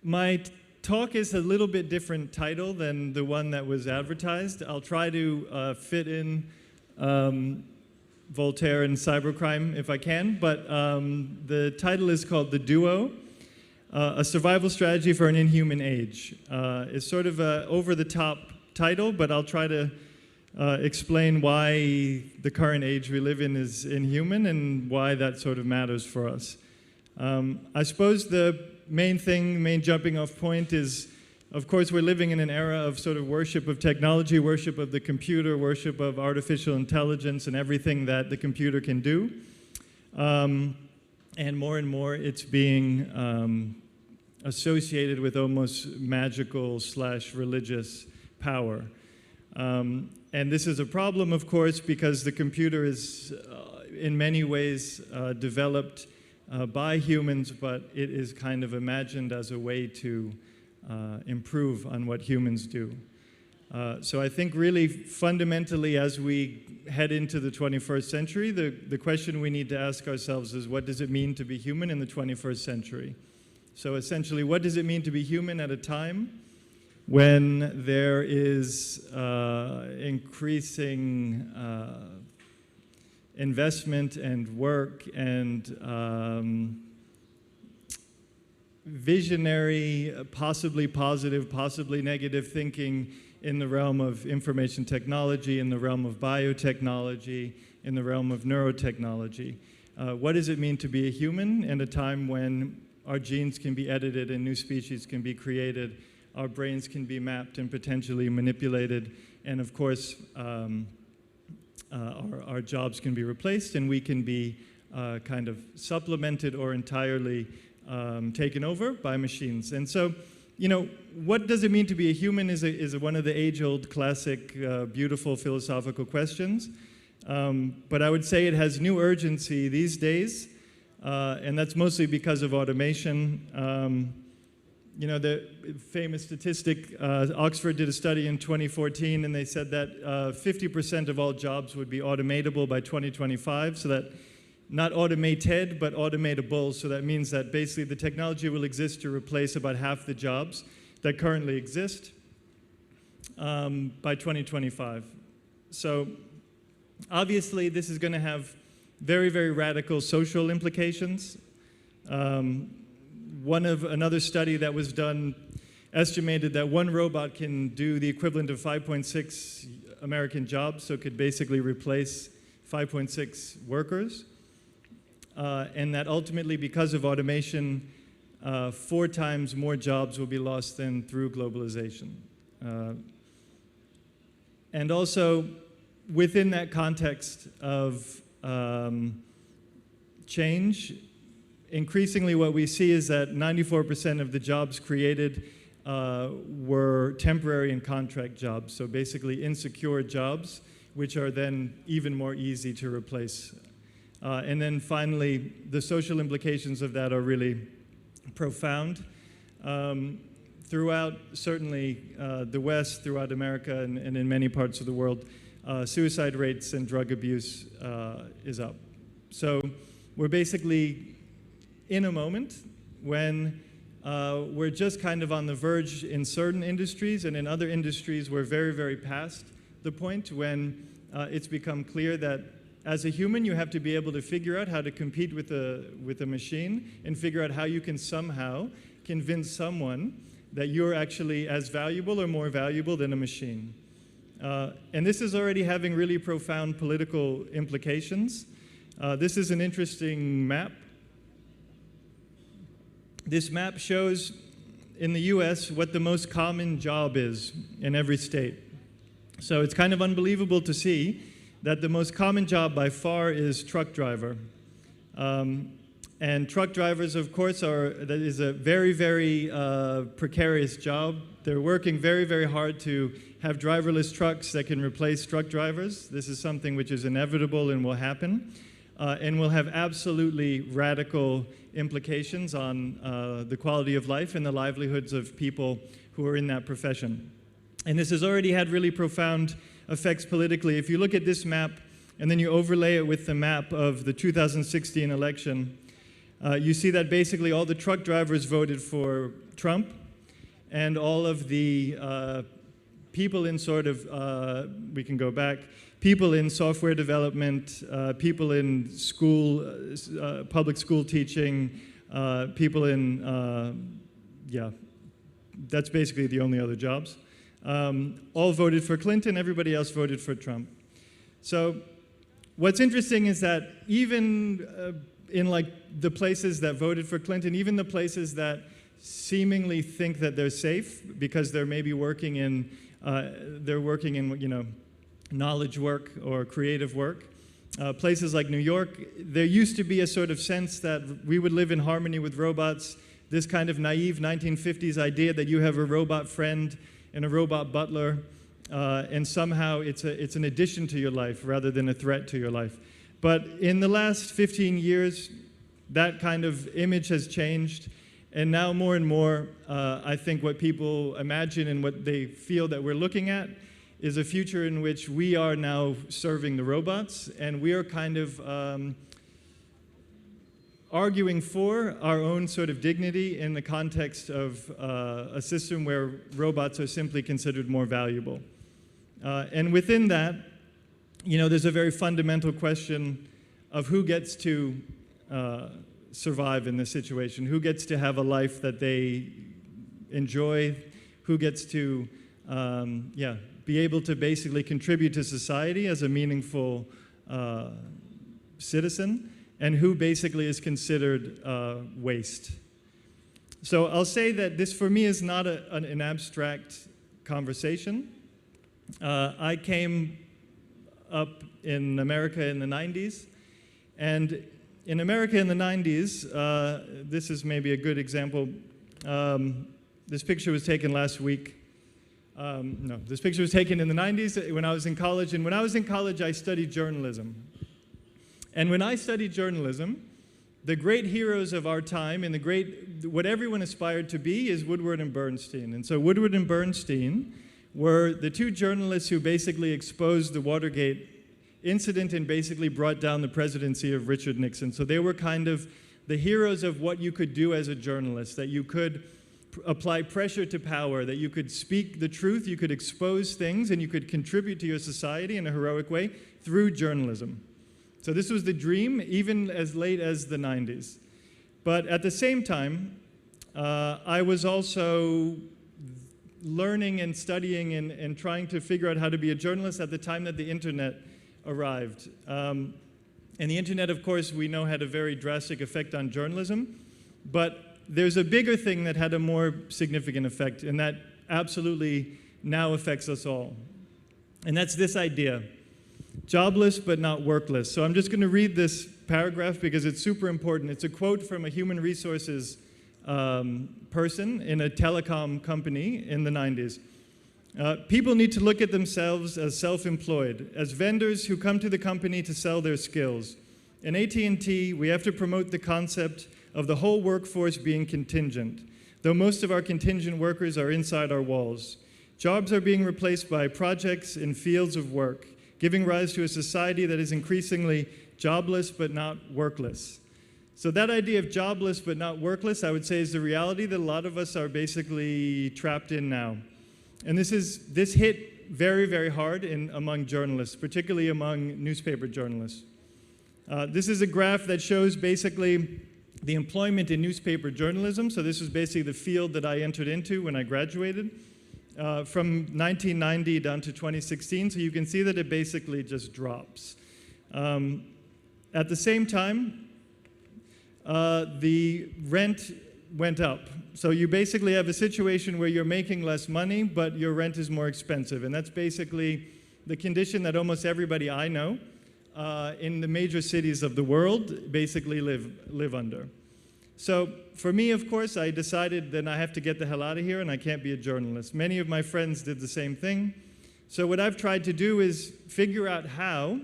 My talk is a little bit different title than the one that was advertised. I'll try to fit in Voltaire and Cybercrime if I can, but the title is called The Duo, A Survival Strategy for an Inhuman Age. It's sort of an over-the-top title, but I'll try to explain why the current age we live in is inhuman and why that sort of matters for us. I suppose the main jumping off point is, of course, we're living in an era of sort of worship of technology, worship of the computer, worship of artificial intelligence and everything that the computer can do. And more it's being associated with almost magical / religious power. And this is a problem, of course, because the computer is in many ways developed by humans, but it is kind of imagined as a way to improve on what humans do. So I think really fundamentally as we head into the 21st century, the question we need to ask ourselves is, what does it mean to be human in the 21st century? So essentially, what does it mean to be human at a time when there is increasing investment and work and visionary, possibly positive, possibly negative thinking in the realm of information technology, in the realm of biotechnology, in the realm of neurotechnology. What does it mean to be a human in a time when our genes can be edited and new species can be created, our brains can be mapped and potentially manipulated, and of course, our jobs can be replaced and we can be kind of supplemented or entirely taken over by machines. And so, you know, what does it mean to be a human is one of the age-old classic beautiful philosophical questions. But I would say it has new urgency these days, and that's mostly because of automation. You know, the famous statistic, Oxford did a study in 2014, and they said that 50% of all jobs would be automatable by 2025, so that not automated, but automatable, so that means that basically the technology will exist to replace about half the jobs that currently exist by 2025. So obviously this is going to have very, very radical social implications. Another study that was done estimated that one robot can do the equivalent of 5.6 American jobs, so it could basically replace 5.6 workers. And that ultimately, because of automation, 4 times more jobs will be lost than through globalization. And also, within that context of change, increasingly what we see is that 94% of the jobs created were temporary and contract jobs, so basically insecure jobs, which are then even more easy to replace. And then finally, the social implications of that are really profound. Throughout, certainly, the West, throughout America, and in many parts of the world, suicide rates and drug abuse is up. So we're basically in a moment when we're just kind of on the verge in certain industries, and in other industries we're very, very past the point when it's become clear that as a human you have to be able to figure out how to compete with a machine and figure out how you can somehow convince someone that you're actually as valuable or more valuable than a machine. And this is already having really profound political implications. This is an interesting map. This map shows in the US what the most common job is in every state. So it's kind of unbelievable to see that the most common job by far is truck driver. And truck drivers, of course, that is a very, very precarious job. They're working very, very hard to have driverless trucks that can replace truck drivers. This is something which is inevitable and will happen. And will have absolutely radical implications on the quality of life and the livelihoods of people who are in that profession. And this has already had really profound effects politically. If you look at this map and then you overlay it with the map of the 2016 election, You see that basically all the truck drivers voted for Trump, and all of the people in sort of, we can go back, people in software development, people in school, public school teaching, people in, yeah, that's basically the only other jobs. All voted for Clinton, everybody else voted for Trump. So what's interesting is that even in like the places that voted for Clinton, even the places that seemingly think that they're safe because they're maybe working in, you know, knowledge work or creative work. Places like New York, there used to be a sort of sense that we would live in harmony with robots, this kind of naive 1950s idea that you have a robot friend and a robot butler, and somehow it's an addition to your life rather than a threat to your life. But in the last 15 years, that kind of image has changed, and now more and more, I think what people imagine and what they feel that we're looking at is a future in which we are now serving the robots, and we are kind of arguing for our own sort of dignity in the context of a system where robots are simply considered more valuable. And within that, you know, there's a very fundamental question of who gets to survive in this situation, who gets to have a life that they enjoy, who gets to, yeah, be able to basically contribute to society as a meaningful citizen, and who basically is considered waste. So I'll say that this, for me, is not an abstract conversation. I came up in America in the 90s, and in America in the 90s, this is maybe a good example. This picture was taken last week. No, this picture was taken in the 90s when I was in college, and when I was in college, I studied journalism. And when I studied journalism, the great heroes of our time and what everyone aspired to be is Woodward and Bernstein. And so Woodward and Bernstein were the two journalists who basically exposed the Watergate incident and basically brought down the presidency of Richard Nixon. So they were kind of the heroes of what you could do as a journalist, that you could apply pressure to power, that you could speak the truth, you could expose things, and you could contribute to your society in a heroic way through journalism. So this was the dream, even as late as the 90s. But at the same time, I was also learning and studying and trying to figure out how to be a journalist at the time that the internet arrived. And the internet, of course, we know had a very drastic effect on journalism. But there's a bigger thing that had a more significant effect, and that absolutely now affects us all. And that's this idea: jobless but not workless. So I'm just going to read this paragraph because it's super important. It's a quote from a human resources person in a telecom company in the 90s. People need to look at themselves as self-employed, as vendors who come to the company to sell their skills. In AT&T, we have to promote the concept of the whole workforce being contingent, though most of our contingent workers are inside our walls. Jobs are being replaced by projects in fields of work, giving rise to a society that is increasingly jobless but not workless. So that idea of jobless but not workless, I would say, is the reality that a lot of us are basically trapped in now. And this hit very, very hard among journalists, particularly among newspaper journalists. This is a graph that shows basically the employment in newspaper journalism. So this was basically the field that I entered into when I graduated, from 1990 down to 2016. So you can see that it basically just drops. At the same time, the rent went up. So you basically have a situation where you're making less money, but your rent is more expensive. And that's basically the condition that almost everybody I know in the major cities of the world basically live under. So for me, of course, I decided then I have to get the hell out of here and I can't be a journalist. Many of my friends did the same thing. So what I've tried to do is figure out how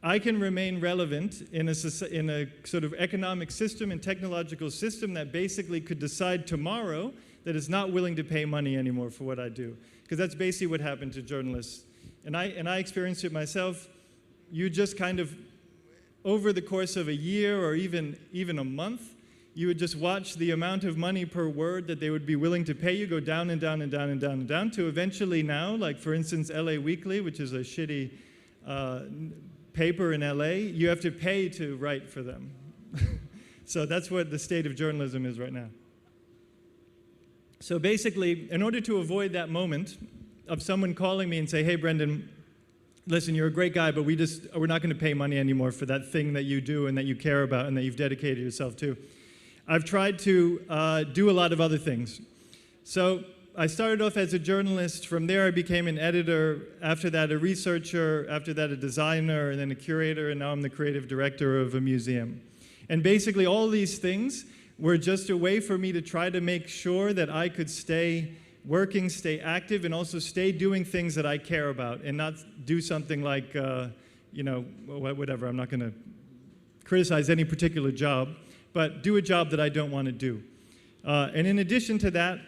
I can remain relevant in a sort of economic system and technological system that basically could decide tomorrow that it's not willing to pay money anymore for what I do. Because that's basically what happened to journalists. And I experienced it myself. You just kind of, over the course of a year or even a month, you would just watch the amount of money per word that they would be willing to pay you go down and down and down and down and down to eventually now, like for instance, LA Weekly, which is a shitty paper in LA, you have to pay to write for them. So that's what the state of journalism is right now. So basically, in order to avoid that moment of someone calling me and say, hey, Brendan, listen, you're a great guy, but we're not going to pay money anymore for that thing that you do and that you care about and that you've dedicated yourself to, I've tried to do a lot of other things. So I started off as a journalist. From there, I became an editor. After that, a researcher. After that, a designer, and then a curator. And now I'm the creative director of a museum. And basically, all these things were just a way for me to try to make sure that I could stay working, stay active, and also stay doing things that I care about, and not do something like, you know, whatever. I'm not going to criticize any particular job, but do a job that I don't want to do. And in addition to that,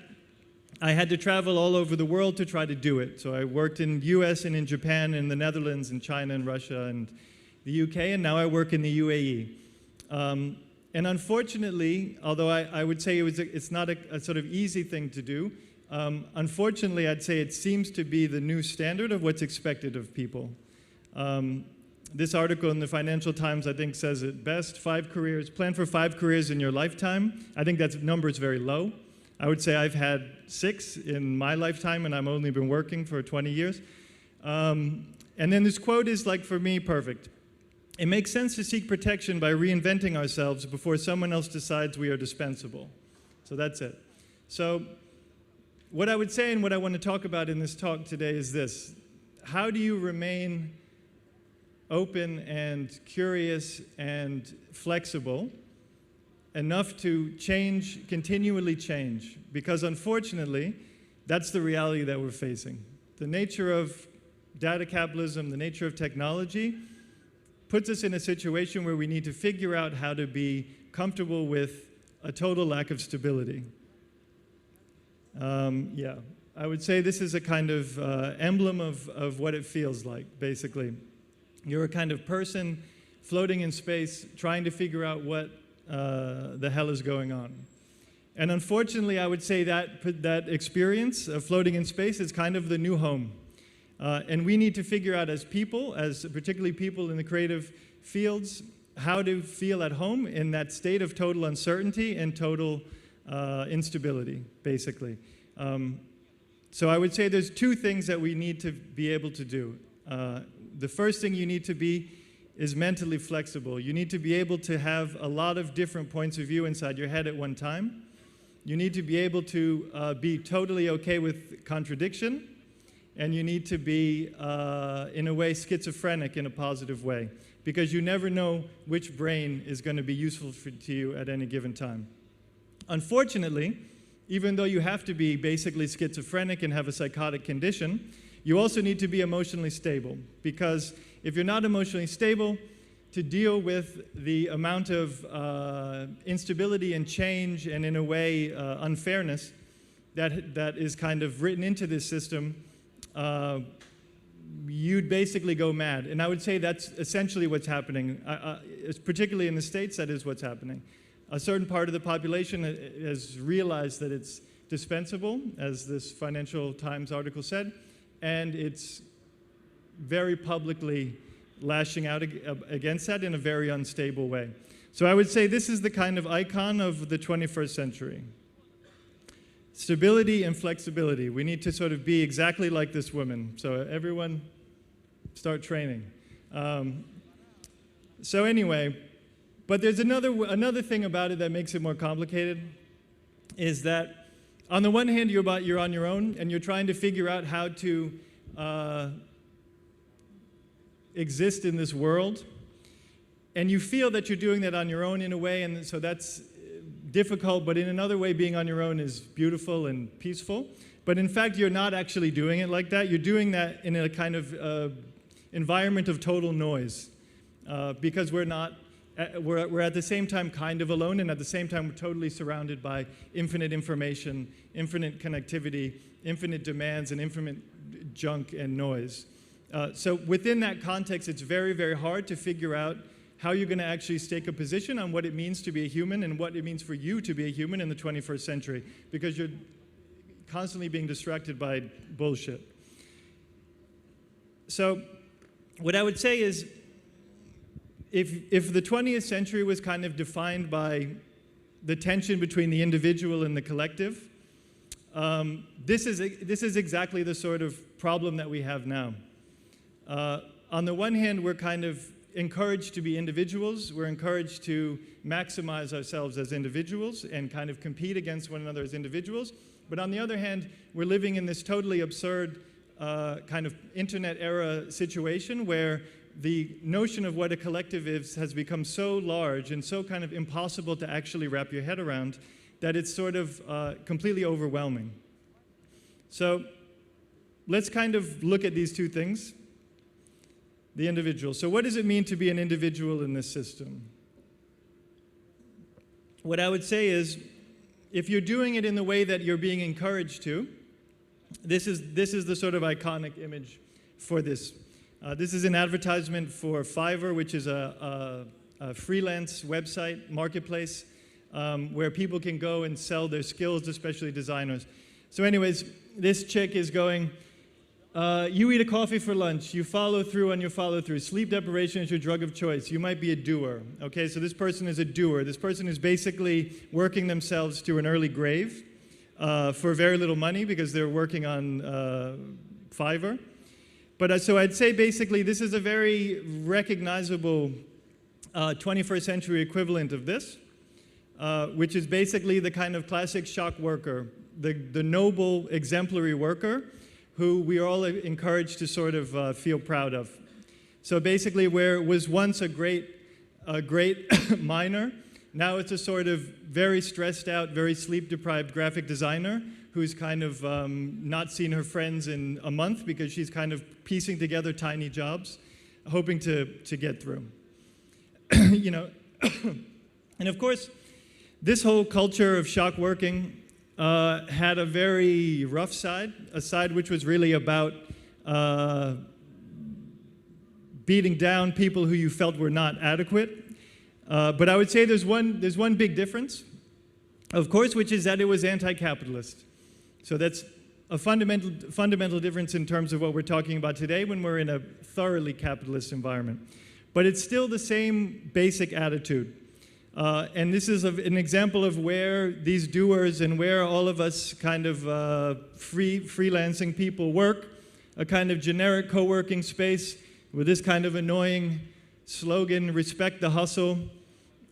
I had to travel all over the world to try to do it. So I worked in US and in Japan and the Netherlands and China and Russia and the UK, and now I work in the UAE. And unfortunately, although I would say it's not a sort of easy thing to do, unfortunately, I'd say it seems to be the new standard of what's expected of people. This article in the Financial Times, I think, says it best. Plan for 5 careers in your lifetime. I think that number is very low. I would say I've had 6 in my lifetime, and I've only been working for 20 years. And then this quote is, like, for me, perfect. It makes sense to seek protection by reinventing ourselves before someone else decides we are dispensable. So that's it. So what I would say and what I want to talk about in this talk today is this. How do you remain open and curious and flexible enough to change, continually change? Because unfortunately, that's the reality that we're facing. The nature of data capitalism, the nature of technology, puts us in a situation where we need to figure out how to be comfortable with a total lack of stability. Yeah, I would say this is a kind of emblem of what it feels like, basically. You're a kind of person floating in space, trying to figure out what the hell is going on. And unfortunately, I would say that experience of floating in space is kind of the new home. And we need to figure out as people, as particularly people in the creative fields, how to feel at home in that state of total uncertainty and total instability, basically. So I would say there's 2 things that we need to be able to do. The first thing you need to be is mentally flexible. You need to be able to have a lot of different points of view inside your head at one time. You need to be able to be totally okay with contradiction. And you need to be, in a way, schizophrenic in a positive way, because you never know which brain is going to be useful to you at any given time. Unfortunately, even though you have to be basically schizophrenic and have a psychotic condition, you also need to be emotionally stable, because if you're not emotionally stable, to deal with the amount of instability and change and, in a way, unfairness that is kind of written into this system, you'd basically go mad. And I would say that's essentially what's happening. Particularly in the States, that is what's happening. A certain part of the population has realized that it's dispensable, as this Financial Times article said, and it's very publicly lashing out against that in a very unstable way. So I would say this is the kind of icon of the 21st century. Stability and flexibility. We need to sort of be exactly like this woman. So everyone start training. So anyway, but there's another thing about it that makes it more complicated, is that on the one hand, you're on your own and you're trying to figure out how to exist in this world. And you feel that you're doing that on your own in a way, and so that's difficult, but in another way, being on your own is beautiful and peaceful. But in fact, you're not actually doing it like that. You're doing that in a kind of environment of total noise, because we're at the same time kind of alone, and at the same time, we're totally surrounded by infinite information, infinite connectivity, infinite demands, and infinite junk and noise. So within that context, it's very, very hard to figure out how you're going to actually stake a position on what it means to be a human and what it means for you to be a human in the 21st century, because you're constantly being distracted by bullshit. So what I would say is, if the 20th century was kind of defined by the tension between the individual and the collective, this is exactly the sort of problem that we have now. On the one hand, we're kind of encouraged to be individuals. We're encouraged to maximize ourselves as individuals and kind of compete against one another as individuals. But on the other hand, we're living in this totally absurd kind of internet era situation where the notion of what a collective is has become so large and so kind of impossible to actually wrap your head around that it's sort of completely overwhelming. So let's kind of look at these two things. The individual. So what does it mean to be an individual in this system? What I would say is, if you're doing it in the way that you're being encouraged to, this is the sort of iconic image for this. This is an advertisement for Fiverr, which is a freelance website, marketplace, where people can go and sell their skills, especially designers. So anyways, this chick is going, you eat a coffee for lunch, you follow through on your follow-through. Sleep deprivation is your drug of choice. You might be a doer. Okay, so this person is a doer. This person is basically working themselves to an early grave for very little money because they're working on Fiverr. But so I'd say basically this is a very recognizable 21st century equivalent of this, which is basically the kind of classic shock worker, the noble, exemplary worker who we are all encouraged to sort of feel proud of. So basically, where it was once a great miner, now it's a sort of very stressed out, very sleep-deprived graphic designer who's kind of not seen her friends in a month because she's kind of piecing together tiny jobs, hoping to get through. You know, and of course, this whole culture of shock working had a very rough side, a side which was really about beating down people who you felt were not adequate. But I would say there's one big difference, of course, which is that it was anti-capitalist. So that's a fundamental difference in terms of what we're talking about today when we're in a thoroughly capitalist environment. But it's still the same basic attitude. And this is an example of where these doers and where all of us kind of freelancing people work, a kind of generic co-working space with this kind of annoying slogan, respect the hustle.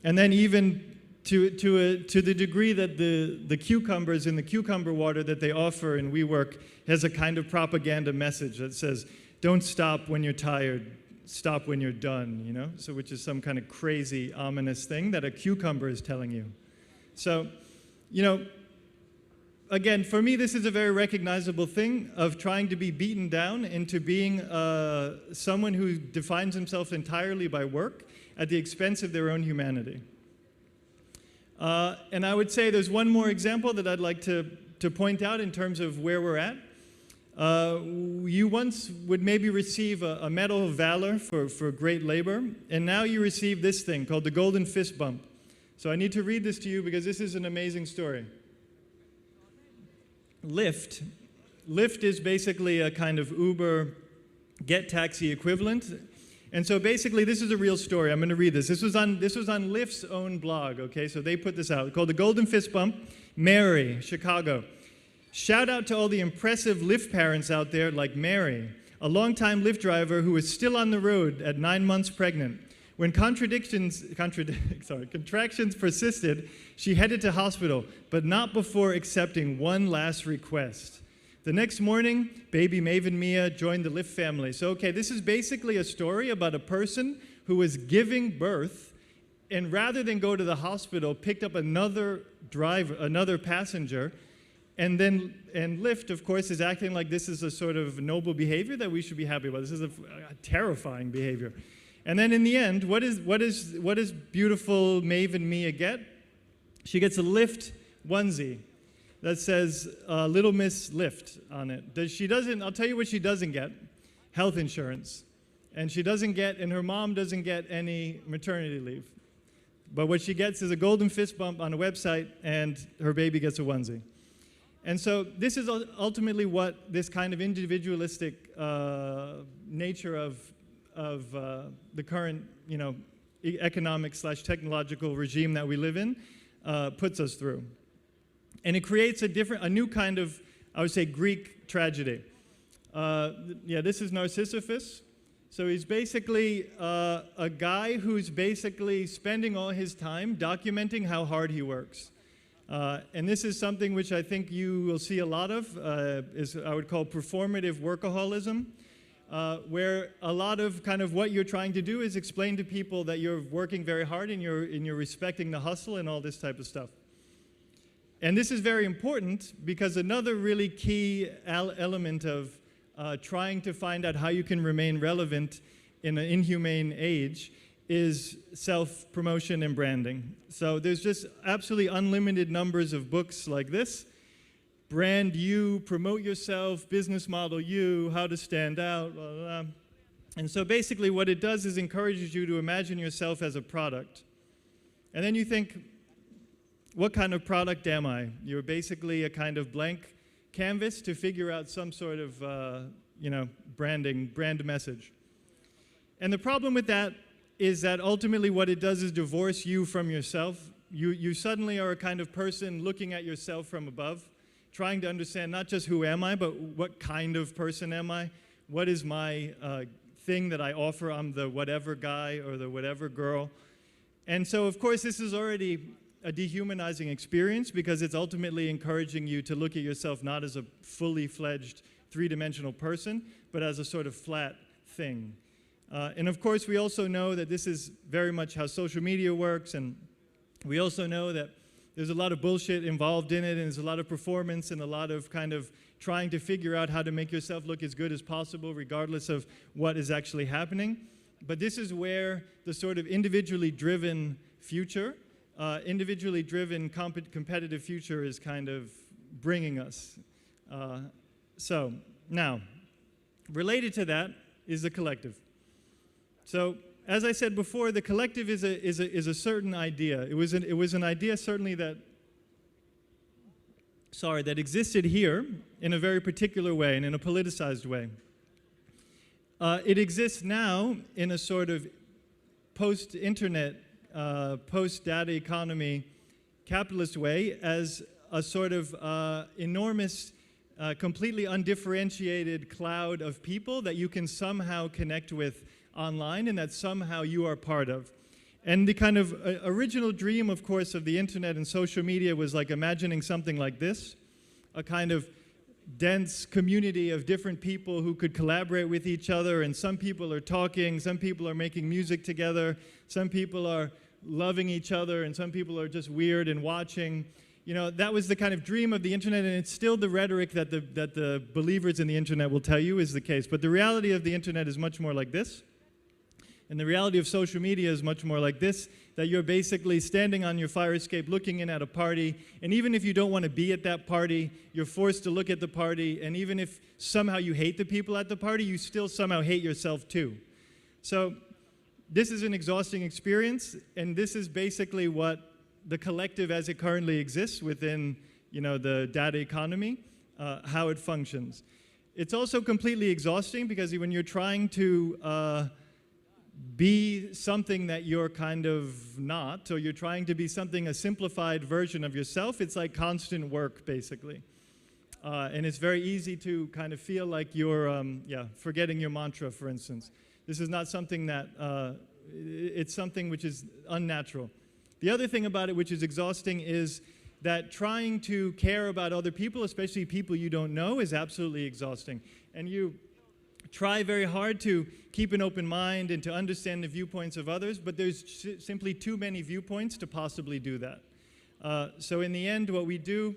And then even to the degree that the cucumbers in the cucumber water that they offer in WeWork has a kind of propaganda message that says, don't stop when you're tired. Stop when you're done, you know? So which is some kind of crazy, ominous thing that a cucumber is telling you. So, you know, again, for me, this is a very recognizable thing of trying to be beaten down into being someone who defines himself entirely by work at the expense of their own humanity. And I would say there's one more example that I'd like to point out in terms of where we're at. You once would maybe receive a Medal of Valor for great labor, and now you receive this thing called the Golden Fist Bump. So I need to read this to you because this is an amazing story. Lyft is basically a kind of Uber get taxi equivalent. And so basically this is a real story. I'm going to read this. This was on Lyft's own blog, okay? So they put this out called the Golden Fist Bump. Mary, Chicago. Shout out to all the impressive Lyft parents out there like Mary, a longtime Lyft driver who is still on the road at 9 months pregnant. When contractions persisted, she headed to hospital, but not before accepting one last request. The next morning, baby Maven Mia joined the Lyft family. So, okay, this is basically a story about a person who was giving birth, and rather than go to the hospital, picked up another passenger. And Lyft, of course, is acting like this is a sort of noble behavior that we should be happy about. This is a terrifying behavior. And then in the end, what does beautiful Maven Mia get? She gets a Lyft onesie that says Little Miss Lyft on it. I'll tell you what she doesn't get: health insurance. And she doesn't get, and her mom doesn't get any maternity leave. But what she gets is a golden fist bump on a website, and her baby gets a onesie. And so this is ultimately what this kind of individualistic nature of the current, economic/technological regime that we live in puts us through. And it creates a new kind of, I would say, Greek tragedy. This is Narcissus. So he's basically a guy who's basically spending all his time documenting how hard he works. And this is something which I think you will see a lot of, is I would call performative workaholism, where a lot of kind of what you're trying to do is explain to people that you're working very hard and you're respecting the hustle and all this type of stuff. And this is very important because another really key element of trying to find out how you can remain relevant in an inhumane age is self-promotion and branding. So there's just absolutely unlimited numbers of books like this. Brand you, promote yourself, business model you, how to stand out, blah, blah, blah. And so basically what it does is encourages you to imagine yourself as a product. And then you think, what kind of product am I? You're basically a kind of blank canvas to figure out some sort of brand message. And the problem with that is that ultimately what it does is divorce you from yourself. You suddenly are a kind of person looking at yourself from above, trying to understand not just who am I, but what kind of person am I? What is my thing that I offer? I'm the whatever guy or the whatever girl. And so, of course, this is already a dehumanizing experience because it's ultimately encouraging you to look at yourself not as a fully fledged three-dimensional person, but as a sort of flat thing. And of course, we also know that this is very much how social media works, and we also know that there's a lot of bullshit involved in it, and there's a lot of performance and a lot of kind of trying to figure out how to make yourself look as good as possible, regardless of what is actually happening. But this is where the sort of individually driven future, individually driven competitive future is kind of bringing us. So now, related to that is the collective. So, as I said before, the collective is a certain idea. It was an idea certainly that existed here in a very particular way and in a politicized way. It exists now in a sort of post-internet, post-data economy capitalist way as a sort of enormous, completely undifferentiated cloud of people that you can somehow connect with online and that somehow you are part of. And the kind of original dream, of course, of the internet and social media was like imagining something like this, a kind of dense community of different people who could collaborate with each other, and some people are talking, some people are making music together, some people are loving each other, and some people are just weird and watching. You know, that was the kind of dream of the internet, and it's still the rhetoric that the believers in the internet will tell you is the case. But the reality of the internet is much more like this. And the reality of social media is much more like this, that you're basically standing on your fire escape looking in at a party, and even if you don't want to be at that party, you're forced to look at the party, and even if somehow you hate the people at the party, you still somehow hate yourself too. So this is an exhausting experience, and this is basically what the collective as it currently exists within, the data economy, how it functions. It's also completely exhausting because when you're trying to be something that you're kind of not, or you're trying to be something, a simplified version of yourself, it's like constant work, basically. And it's very easy to kind of feel like you're, forgetting your mantra, for instance. This is not something that, it's something which is unnatural. The other thing about it which is exhausting is that trying to care about other people, especially people you don't know, is absolutely exhausting. And you try very hard to keep an open mind and to understand the viewpoints of others, but there's simply too many viewpoints to possibly do that. So in the end, what we do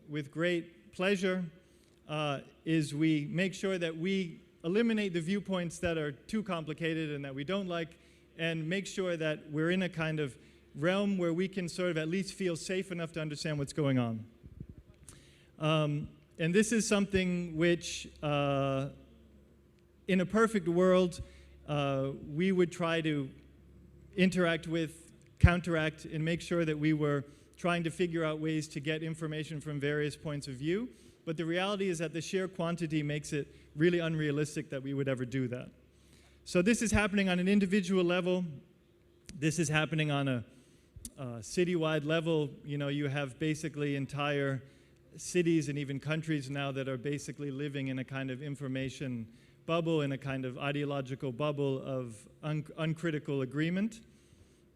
with great pleasure is we make sure that we eliminate the viewpoints that are too complicated and that we don't like, and make sure that we're in a kind of realm where we can sort of at least feel safe enough to understand what's going on. And this is something which in a perfect world, we would try to interact with, counteract, and make sure that we were trying to figure out ways to get information from various points of view. But the reality is that the sheer quantity makes it really unrealistic that we would ever do that. So this is happening on an individual level. This is happening on a citywide level. You know, you have basically entire cities and even countries now that are basically living in a kind of information bubble, in a kind of ideological bubble of uncritical agreement.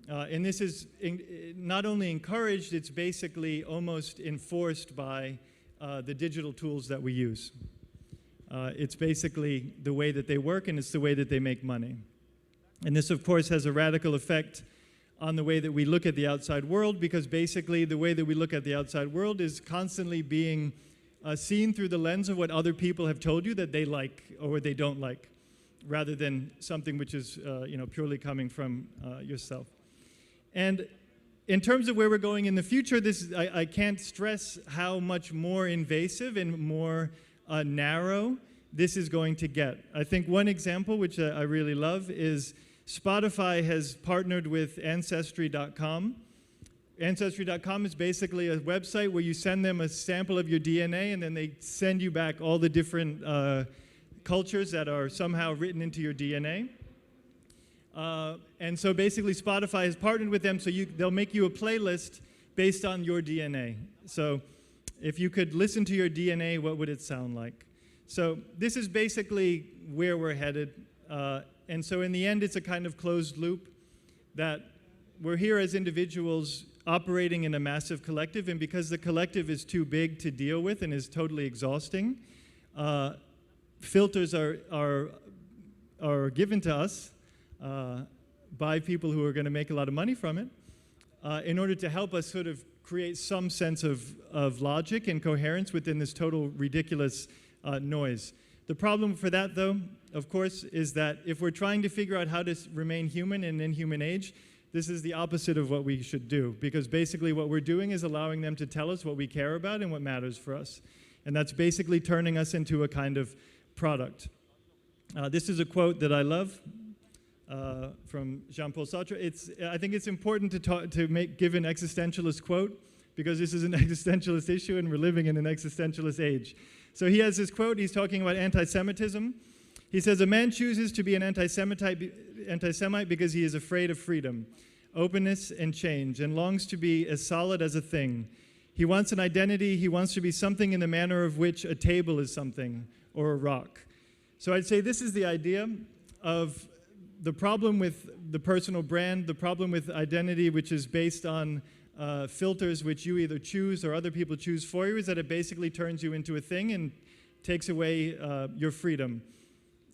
And this is not only encouraged, it's basically almost enforced by the digital tools that we use. It's basically the way that they work, and it's the way that they make money. And this, of course, has a radical effect on the way that we look at the outside world, because basically the way that we look at the outside world is constantly being seen through the lens of what other people have told you that they like or what they don't like, rather than something which is purely coming from yourself. And in terms of where we're going in the future, I can't stress how much more invasive and more narrow this is going to get. I think one example, which I really love, is Spotify has partnered with Ancestry.com. Ancestry.com is basically a website where you send them a sample of your DNA, and then they send you back all the different cultures that are somehow written into your DNA. And so basically Spotify has partnered with them, so they'll make you a playlist based on your DNA. So if you could listen to your DNA, what would it sound like? So this is basically where we're headed. And so in the end, it's a kind of closed loop that we're here as individuals operating in a massive collective, and because the collective is too big to deal with and is totally exhausting, filters are given to us by people who are going to make a lot of money from it in order to help us sort of create some sense of logic and coherence within this total ridiculous noise. The problem for that, though, of course, is that if we're trying to figure out how to remain human in an inhuman age, this is the opposite of what we should do, because basically what we're doing is allowing them to tell us what we care about and what matters for us. And that's basically turning us into a kind of product. This is a quote that I love from Jean-Paul Sartre. I think it's important to give an existentialist quote, because this is an existentialist issue and we're living in an existentialist age. So he has this quote, he's talking about anti-Semitism. He says, "A man chooses to be an anti-Semite because he is afraid of freedom, openness, and change, and longs to be as solid as a thing. He wants an identity, he wants to be something in the manner of which a table is something, or a rock." So I'd say this is the idea of the problem with the personal brand, the problem with identity, which is based on filters which you either choose or other people choose for you, is that it basically turns you into a thing and takes away your freedom.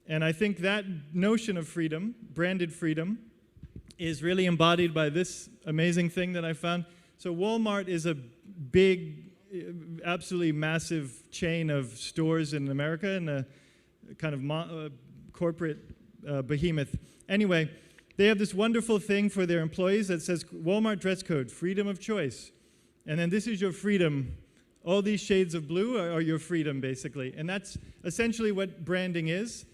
And I think that notion of freedom, branded freedom, is really embodied by this amazing thing that I found. So Walmart is a big, absolutely massive chain of stores in America, and a kind of corporate behemoth. Anyway, they have this wonderful thing for their employees that says, Walmart dress code, freedom of choice. And then this is your freedom. All these shades of blue are your freedom, basically. And that's essentially what branding is.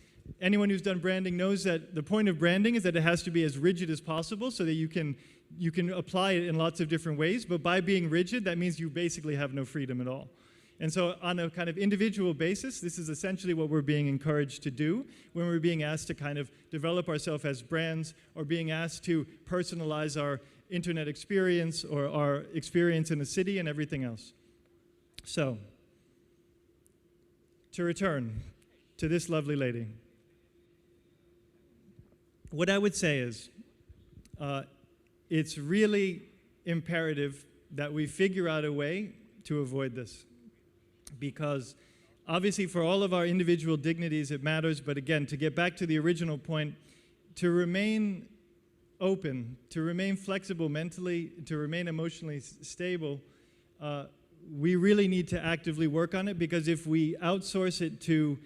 Anyone who's done branding knows that the point of branding is that it has to be as rigid as possible so that you can apply it in lots of different ways. But by being rigid, that means you basically have no freedom at all. And so on a kind of individual basis, this is essentially what we're being encouraged to do when we're being asked to kind of develop ourselves as brands, or being asked to personalize our internet experience or our experience in the city and everything else. So, to return to this lovely lady, what I would say is it's really imperative that we figure out a way to avoid this. Because obviously for all of our individual dignities it matters, but again, to get back to the original point, to remain open, to remain flexible mentally, to remain emotionally stable, we really need to actively work on it, because if we outsource it to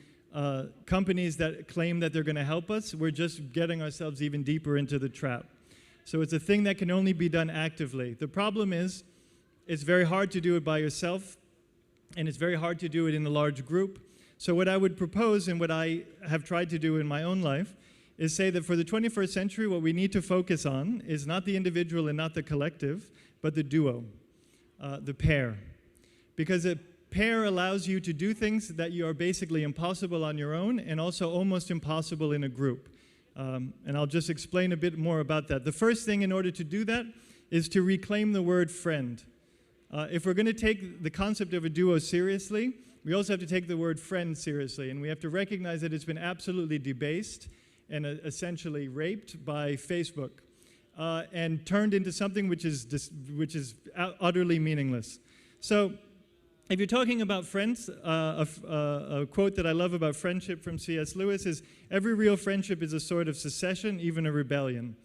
companies that claim that they're going to help us, we're just getting ourselves even deeper into the trap. So it's a thing that can only be done actively. The problem is, it's very hard to do it by yourself, and it's very hard to do it in a large group. So what I would propose, and what I have tried to do in my own life, is say that for the 21st century, what we need to focus on is not the individual and not the collective, but the duo, the pair. Because a pair allows you to do things that you are basically impossible on your own and also almost impossible in a group. And I'll just explain a bit more about that. The first thing in order to do that is to reclaim the word friend. If we're going to take the concept of a duo seriously, we also have to take the word friend seriously, and we have to recognize that it's been absolutely debased and essentially raped by Facebook and turned into something which is utterly meaningless. So if you're talking about friends, a quote that I love about friendship from C.S. Lewis is, "Every real friendship is a sort of secession, even a rebellion."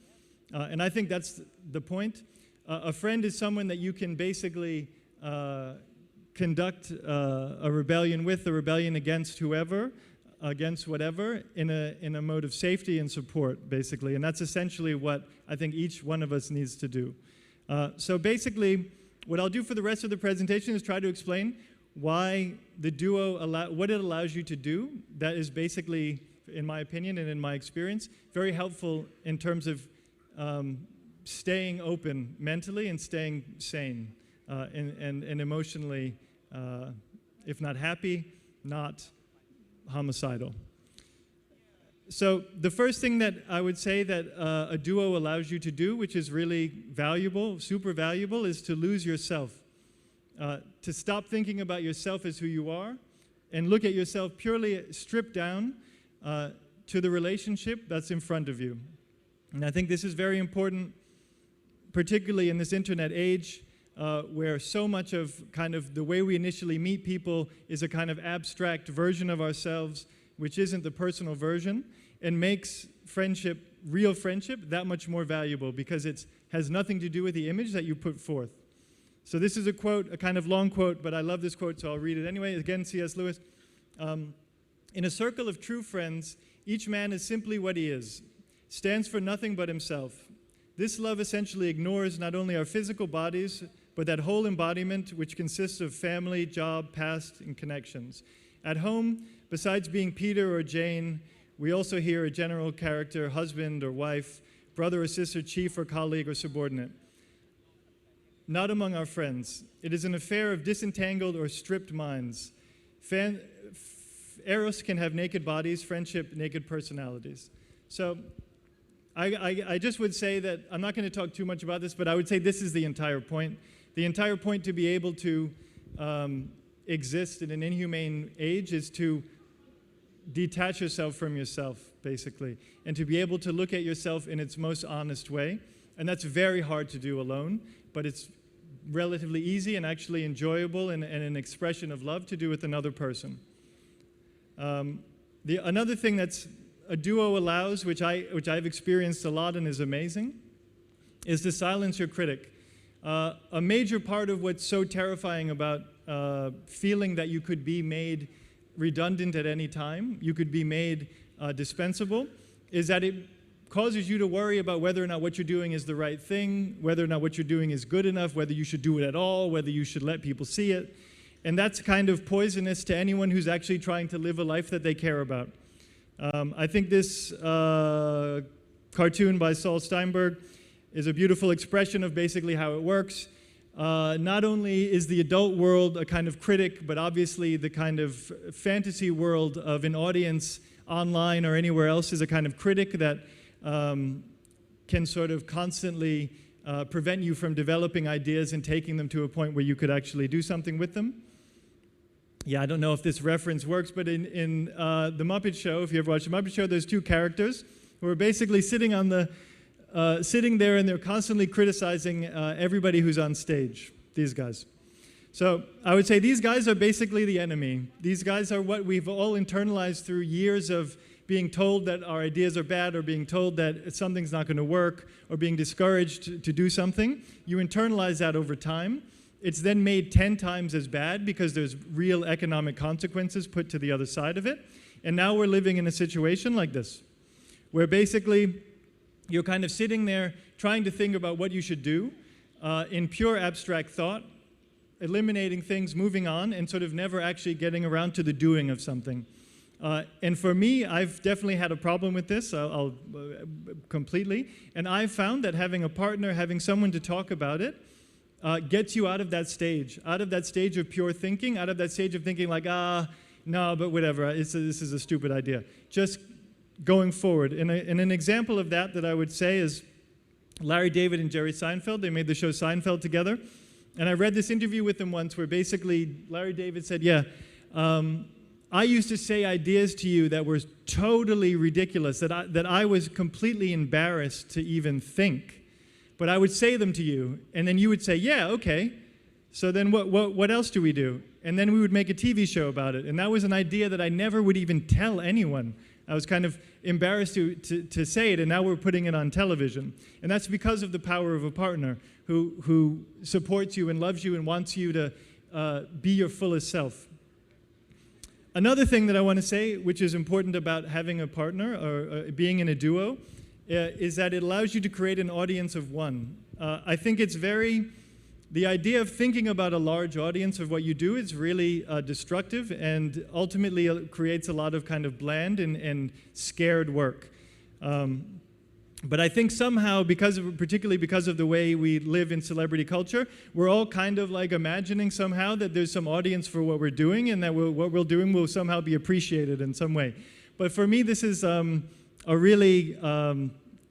And I think that's the point. A friend is someone that you can basically conduct a rebellion with, a rebellion against whoever, against whatever, in a mode of safety and support, basically. And that's essentially what I think each one of us needs to do. So basically, what I'll do for the rest of the presentation is try to explain why the duo, what it allows you to do. That is basically, in my opinion and in my experience, very helpful in terms of staying open mentally and staying sane and emotionally, if not happy, not homicidal. So the first thing that I would say that a duo allows you to do, which is really valuable, super valuable, is to lose yourself. To stop thinking about yourself as who you are and look at yourself purely stripped down to the relationship that's in front of you. And I think this is very important, particularly in this internet age, where so much of kind of the way we initially meet people is a kind of abstract version of ourselves, which isn't the personal version, and makes friendship, real friendship, that much more valuable because it has nothing to do with the image that you put forth. So this is a quote, a kind of long quote, but I love this quote, so I'll read it anyway. Again, C.S. Lewis. In a circle of true friends, each man is simply what he is, stands for nothing but himself. This love essentially ignores not only our physical bodies, but that whole embodiment which consists of family, job, past, and connections. At home, besides being Peter or Jane, we also hear a general character, husband or wife, brother or sister, chief or colleague or subordinate. Not among our friends. It is an affair of disentangled or stripped minds. Eros can have naked bodies, friendship, naked personalities. So I just would say that, I'm not going to talk too much about this, but I would say this is the entire point. The entire point to be able to exist in an inhumane age is to detach yourself from yourself, basically, and to be able to look at yourself in its most honest way. And that's very hard to do alone, but it's relatively easy and actually enjoyable and an expression of love to do with another person. Another thing that's a duo allows, which I've experienced a lot and is amazing, is to silence your critic. A major part of what's so terrifying about feeling that you could be made redundant at any time, you could be made dispensable, is that it causes you to worry about whether or not what you're doing is the right thing, whether or not what you're doing is good enough, whether you should do it at all, whether you should let people see it. And that's kind of poisonous to anyone who's actually trying to live a life that they care about. I think this cartoon by Saul Steinberg is a beautiful expression of basically how it works. Not only is the adult world a kind of critic, but obviously the kind of fantasy world of an audience online or anywhere else is a kind of critic that can sort of constantly prevent you from developing ideas and taking them to a point where you could actually do something with them. Yeah, I don't know if this reference works, but in The Muppet Show, if you ever watched The Muppet Show, there's two characters who are basically sitting there and they're constantly criticizing everybody who's on stage, these guys. So I would say these guys are basically the enemy. These guys are what we've all internalized through years of being told that our ideas are bad or being told that something's not going to work or being discouraged to do something. You internalize that over time. It's then made 10 times as bad because there's real economic consequences put to the other side of it. And now we're living in a situation like this, where basically you're kind of sitting there trying to think about what you should do in pure abstract thought, eliminating things, moving on, and sort of never actually getting around to the doing of something. And for me, I've definitely had a problem with this, completely. And I've found that having a partner, having someone to talk about it, gets you out of that stage of pure thinking, out of that stage of thinking like, no, but whatever, this is a stupid idea. Just going forward. And an example of that I would say is Larry David and Jerry Seinfeld. They made the show Seinfeld together. And I read this interview with them once where basically Larry David said, yeah, I used to say ideas to you that were totally ridiculous, that I was completely embarrassed to even think. But I would say them to you, and then you would say, yeah, okay. So then what else do we do? And then we would make a TV show about it. And that was an idea that I never would even tell anyone. I was kind of embarrassed to say it, and now we're putting it on television. And that's because of the power of a partner who supports you and loves you and wants you to be your fullest self. Another thing that I want to say, which is important about having a partner or being in a duo, is that it allows you to create an audience of one. I think it's the idea of thinking about a large audience of what you do is really destructive, and ultimately it creates a lot of kind of bland and scared work. But I think somehow, particularly because of the way we live in celebrity culture, we're all kind of like imagining somehow that there's some audience for what we're doing, and that what we're doing will somehow be appreciated in some way. But for me, this is a really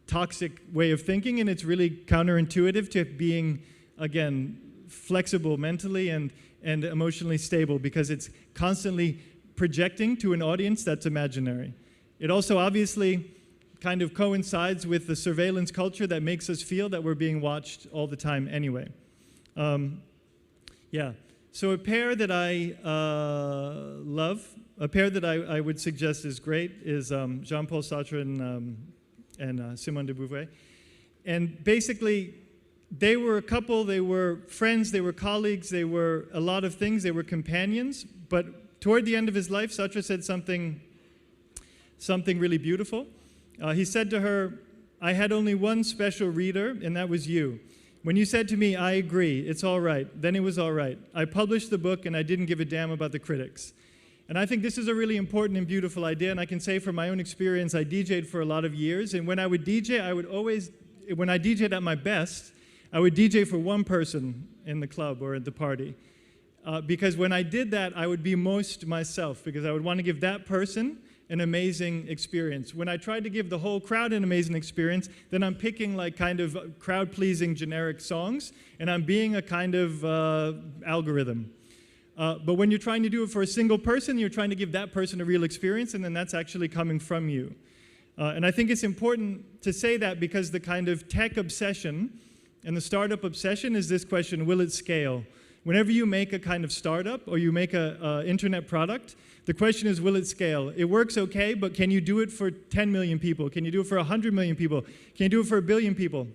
toxic way of thinking, and it's really counterintuitive to being, again, flexible mentally and emotionally stable, because it's constantly projecting to an audience that's imaginary. It also obviously kind of coincides with the surveillance culture that makes us feel that we're being watched all the time anyway. Yeah. So a pair that I love, a pair that I would suggest is great, is Jean-Paul Sartre and Simone de Beauvoir. And basically, they were a couple, they were friends, they were colleagues, they were a lot of things, they were companions. But toward the end of his life, Sartre said something really beautiful. He said to her, I had only one special reader, and that was you. When you said to me, I agree, it's all right, then it was all right. I published the book, and I didn't give a damn about the critics. And I think this is a really important and beautiful idea, and I can say from my own experience, I DJ'd for a lot of years, and when I would DJ, when I DJ'd at my best, I would DJ for one person in the club or at the party. Because when I did that, I would be most myself, because I would want to give that person an amazing experience. When I tried to give the whole crowd an amazing experience, then I'm picking like kind of crowd-pleasing generic songs, and I'm being a kind of algorithm. But when you're trying to do it for a single person, you're trying to give that person a real experience, and then that's actually coming from you. And I think it's important to say that because the kind of tech obsession and the startup obsession is this question, will it scale? Whenever you make a kind of startup or you make an internet product, the question is, will it scale? It works okay, but can you do it for 10 million people? Can you do it for 100 million people? Can you do it for 1 billion people?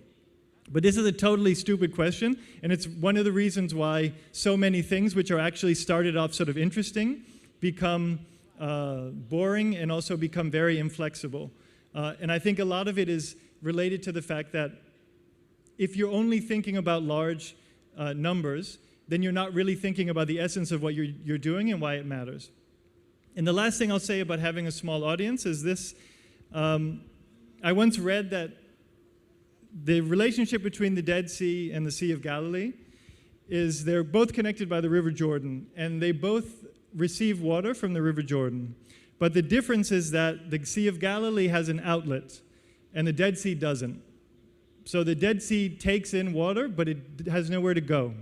But this is a totally stupid question, and it's one of the reasons why so many things which are actually started off sort of interesting become boring and also become very inflexible. And I think a lot of it is related to the fact that if you're only thinking about large numbers, then you're not really thinking about the essence of what you're doing and why it matters. And the last thing I'll say about having a small audience is this. I once read that the relationship between the Dead Sea and the Sea of Galilee is they're both connected by the River Jordan, and they both receive water from the River Jordan. But the difference is that the Sea of Galilee has an outlet, and the Dead Sea doesn't. So the Dead Sea takes in water, but it has nowhere to go.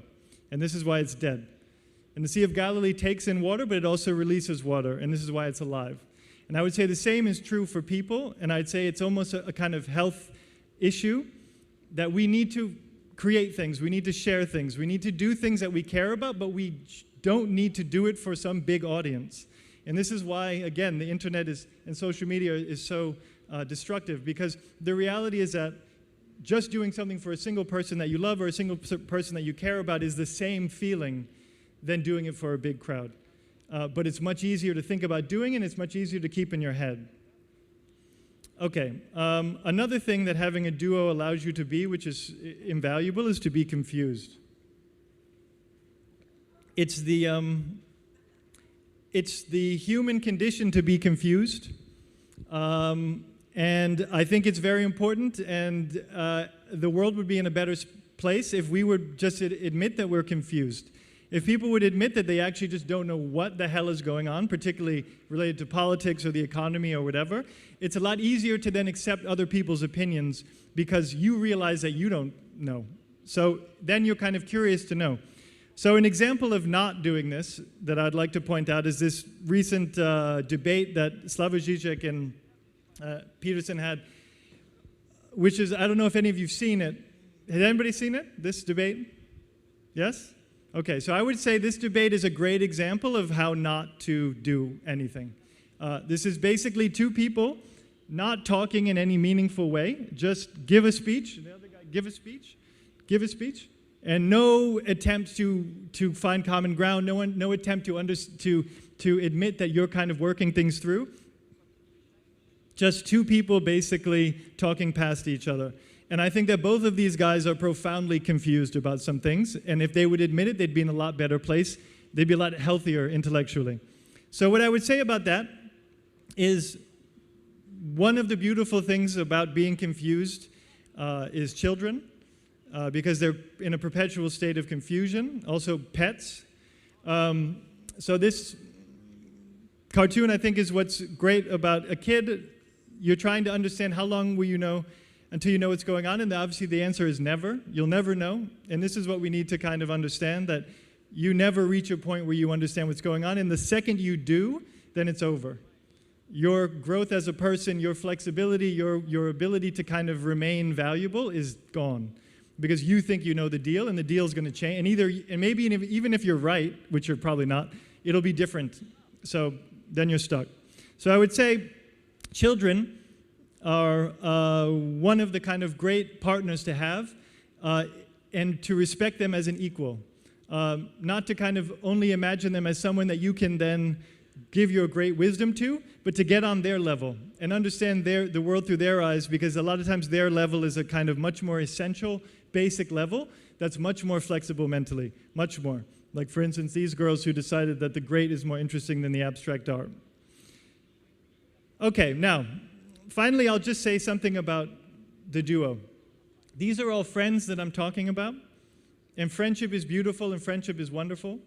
And this is why it's dead. And the Sea of Galilee takes in water, but it also releases water, and this is why it's alive. And I would say the same is true for people, and I'd say it's almost a kind of health issue that we need to create things, we need to share things, we need to do things that we care about, but we don't need to do it for some big audience. And this is why, again, the internet and social media is so destructive, because the reality is that just doing something for a single person that you love or a single person that you care about is the same feeling than doing it for a big crowd. But it's much easier to think about doing, and it's much easier to keep in your head. Okay, another thing that having a duo allows you to be, which is invaluable, is to be confused. it's the human condition to be confused. And I think it's very important, and the world would be in a better place if we would just admit that we're confused. If people would admit that they actually just don't know what the hell is going on, particularly related to politics or the economy or whatever, it's a lot easier to then accept other people's opinions because you realize that you don't know. So then you're kind of curious to know. So an example of not doing this that I'd like to point out is this recent debate that Slavoj Žižek and Peterson had, which is, I don't know if any of you've seen it. Has anybody seen it, this debate? Yes? Okay, so I would say this debate is a great example of how not to do anything. This is basically two people not talking in any meaningful way, just give a speech, the other guy give a speech, and no attempt to find common ground, no attempt to admit that you're kind of working things through. Just two people basically talking past each other. And I think that both of these guys are profoundly confused about some things, and if they would admit it, they'd be in a lot better place. They'd be a lot healthier intellectually. So what I would say about that is one of the beautiful things about being confused is children, because they're in a perpetual state of confusion. Also pets. So this cartoon, I think, is what's great about a kid. You're trying to understand how long will you know until you know what's going on, and obviously the answer is never. You'll never know, and this is what we need to kind of understand, that you never reach a point where you understand what's going on, and the second you do, then it's over. Your growth as a person, your flexibility, your ability to kind of remain valuable is gone, because you think you know the deal, and the deal's going to change, and maybe even if you're right, which you're probably not, it'll be different, so then you're stuck. So I would say children are one of the kind of great partners to have, and to respect them as an equal. Not to kind of only imagine them as someone that you can then give your great wisdom to, but to get on their level and understand the world through their eyes, because a lot of times their level is a kind of much more essential, basic level that's much more flexible mentally, much more. Like, for instance, these girls who decided that the great is more interesting than the abstract art. Okay, now, finally, I'll just say something about the duo. These are all friends that I'm talking about, and friendship is beautiful and friendship is wonderful,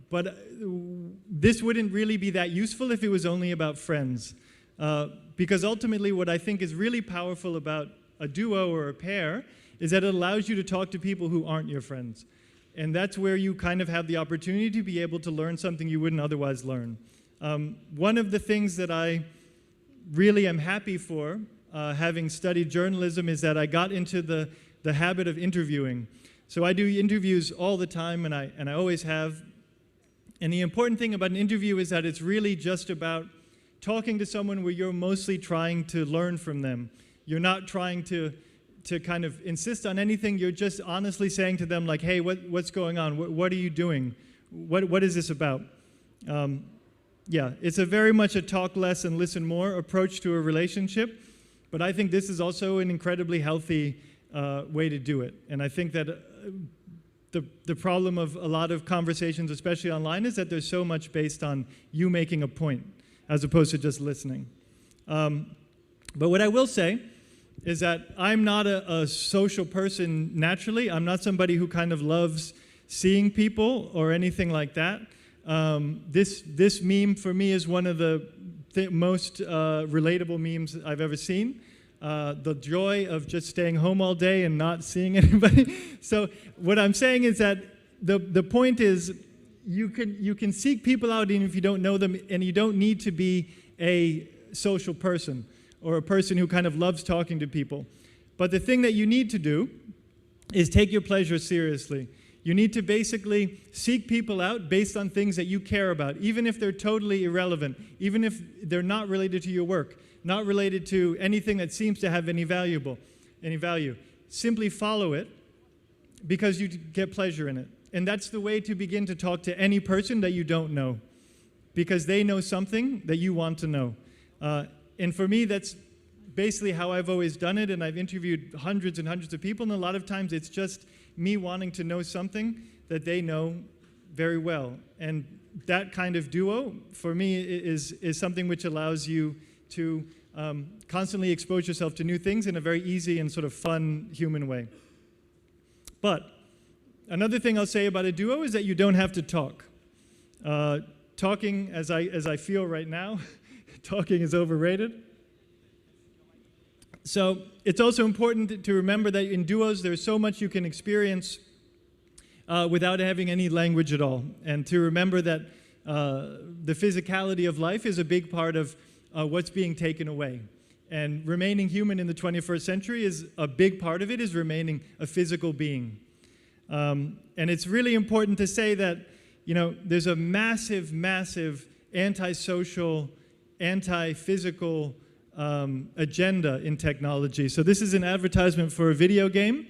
but this wouldn't really be that useful if it was only about friends, because ultimately what I think is really powerful about a duo or a pair is that it allows you to talk to people who aren't your friends, and that's where you kind of have the opportunity to be able to learn something you wouldn't otherwise learn. One of the things that I really am happy for, having studied journalism, is that I got into the habit of interviewing. So I do interviews all the time, and I always have. And the important thing about an interview is that it's really just about talking to someone where you're mostly trying to learn from them. You're not trying to kind of insist on anything. You're just honestly saying to them, like, hey, what's going on? What are you doing? What is this about? Yeah, it's a very much a talk less and listen more approach to a relationship, but I think this is also an incredibly healthy way to do it. And I think that the problem of a lot of conversations, especially online, is that there's so much based on you making a point as opposed to just listening. But what I will say is that I'm not a social person naturally. I'm not somebody who kind of loves seeing people or anything like that. This meme for me is one of the most relatable memes I've ever seen. The joy of just staying home all day and not seeing anybody. So what I'm saying is that the point is you can seek people out even if you don't know them, and you don't need to be a social person or a person who kind of loves talking to people. But the thing that you need to do is take your pleasure seriously. You need to basically seek people out based on things that you care about, even if they're totally irrelevant, even if they're not related to your work, not related to anything that seems to have any value. Simply follow it because you get pleasure in it. And that's the way to begin to talk to any person that you don't know, because they know something that you want to know. And for me, that's basically how I've always done it, and I've interviewed hundreds and hundreds of people, and a lot of times it's just me wanting to know something that they know very well. And that kind of duo, for me, is something which allows you to constantly expose yourself to new things in a very easy and sort of fun human way. But another thing I'll say about a duo is that you don't have to talk. Talking, as I feel right now, talking is overrated. So it's also important to remember that in duos, there's so much you can experience without having any language at all. And to remember that the physicality of life is a big part of what's being taken away. And remaining human in the 21st century is a big part of it is remaining a physical being. And it's really important to say that, you know, there's a massive, massive antisocial, anti-physical agenda in technology. So this is an advertisement for a video game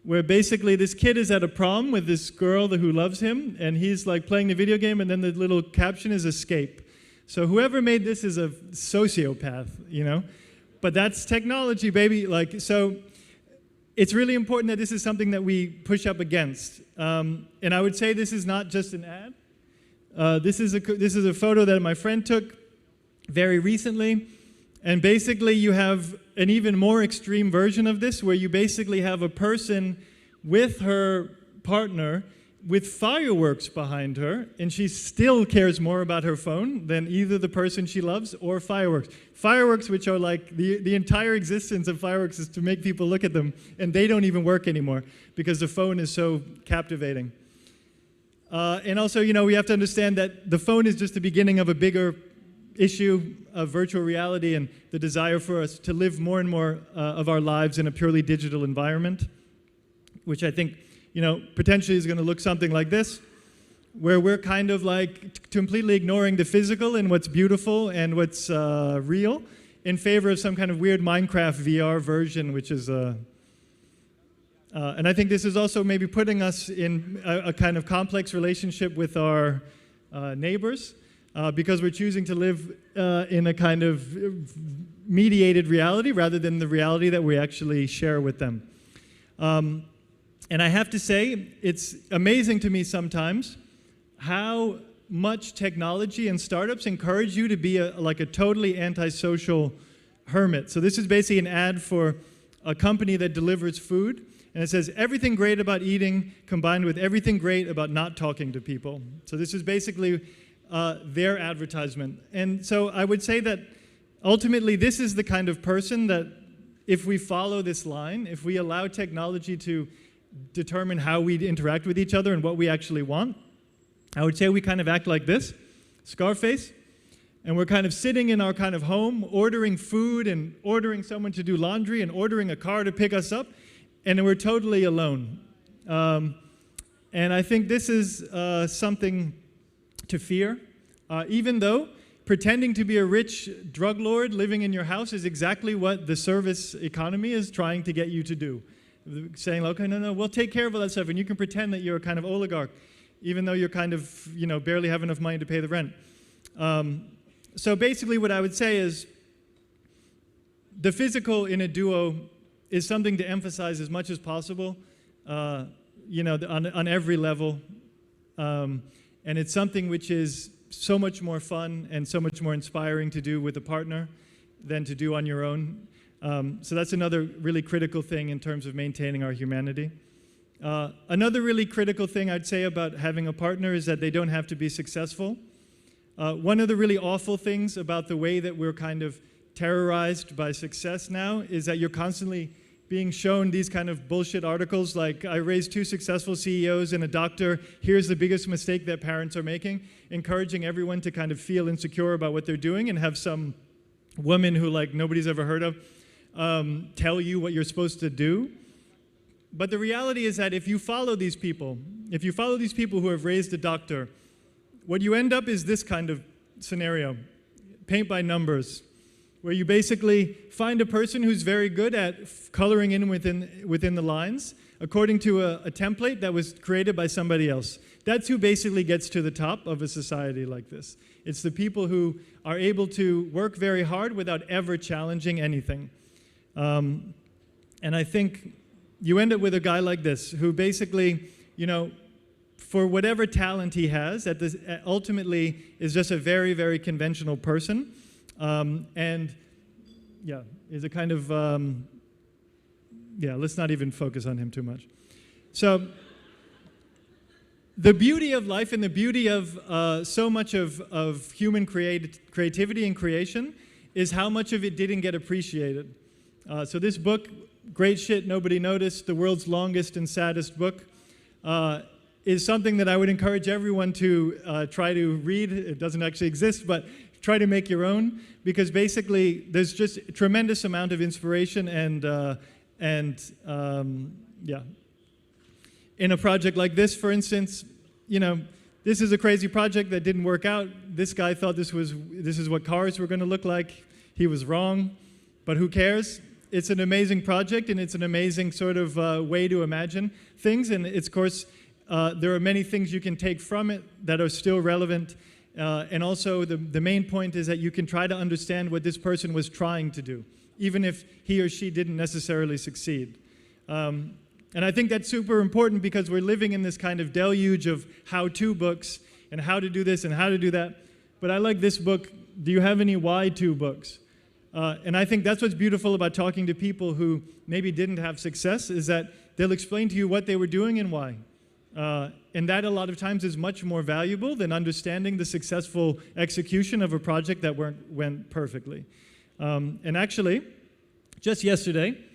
where basically this kid is at a prom with this girl who loves him, and he's like playing the video game, and then the little caption is escape. So whoever made this is a sociopath, you know? But that's technology, baby. Like, so it's really important that this is something that we push up against. And I would say this is not just an ad. This is a photo that my friend took very recently. And basically you have an even more extreme version of this where you basically have a person with her partner with fireworks behind her, and she still cares more about her phone than either the person she loves or fireworks. Fireworks, which are like, the entire existence of fireworks is to make people look at them, and they don't even work anymore because the phone is so captivating. And also, you know, we have to understand that the phone is just the beginning of a bigger issue of virtual reality and the desire for us to live more and more of our lives in a purely digital environment, which I think, you know, potentially is going to look something like this, where we're kind of like completely ignoring the physical and what's beautiful and what's real in favor of some kind of weird Minecraft VR version, which is and I think this is also maybe putting us in a kind of complex relationship with our neighbors. Because we're choosing to live in a kind of mediated reality rather than the reality that we actually share with them. And I have to say, it's amazing to me sometimes how much technology and startups encourage you to be like a totally antisocial hermit. So this is basically an ad for a company that delivers food. And it says, everything great about eating combined with everything great about not talking to people. So this is basically their advertisement. And so I would say that ultimately this is the kind of person that if we follow this line, if we allow technology to determine how we interact with each other and what we actually want, I would say we kind of act like this, Scarface, and we're kind of sitting in our kind of home, ordering food and ordering someone to do laundry and ordering a car to pick us up, and we're totally alone. And I think this is something to fear, even though pretending to be a rich drug lord living in your house is exactly what the service economy is trying to get you to do. Saying, okay, no, we'll take care of all that stuff, and you can pretend that you're a kind of oligarch, even though you're kind of, you know, barely have enough money to pay the rent. So basically what I would say is the physical in a duo is something to emphasize as much as possible, you know, on every level. And it's something which is so much more fun and so much more inspiring to do with a partner than to do on your own. So that's another really critical thing in terms of maintaining our humanity. Another really critical thing I'd say about having a partner is that they don't have to be successful. One of the really awful things about the way that we're kind of terrorized by success now is that you're constantly being shown these kind of bullshit articles like, I raised 2 successful CEOs and a doctor, here's the biggest mistake that parents are making, encouraging everyone to kind of feel insecure about what they're doing and have some woman who like nobody's ever heard of tell you what you're supposed to do. But the reality is that if you follow these people who have raised a doctor, what you end up is this kind of scenario, paint by numbers, where you basically find a person who's very good at coloring in within the lines according to a template that was created by somebody else. That's who basically gets to the top of a society like this. It's the people who are able to work very hard without ever challenging anything. And I think you end up with a guy like this who basically, you know, for whatever talent he has, ultimately is just a very, very conventional person. And yeah, is a kind of, yeah, let's not even focus on him too much. So the beauty of life and the beauty of so much of human creativity and creation is how much of it didn't get appreciated. So this book, Great Shit Nobody Noticed, the world's longest and saddest book, is something that I would encourage everyone to try to read. It doesn't actually exist, but try to make your own, because basically there's just a tremendous amount of inspiration yeah. In a project like this, for instance, you know, this is a crazy project that didn't work out. This guy thought this is what cars were going to look like. He was wrong, but who cares? It's an amazing project, and it's an amazing sort of way to imagine things. And it's, of course, there are many things you can take from it that are still relevant. And also, the main point is that you can try to understand what this person was trying to do, even if he or she didn't necessarily succeed. And I think that's super important because we're living in this kind of deluge of how-to books and how to do this and how to do that. But I like this book, Do You Have Any Why-To books? And I think that's what's beautiful about talking to people who maybe didn't have success, is that they'll explain to you what they were doing and why. And that a lot of times is much more valuable than understanding the successful execution of a project that went perfectly. And actually, just yesterday,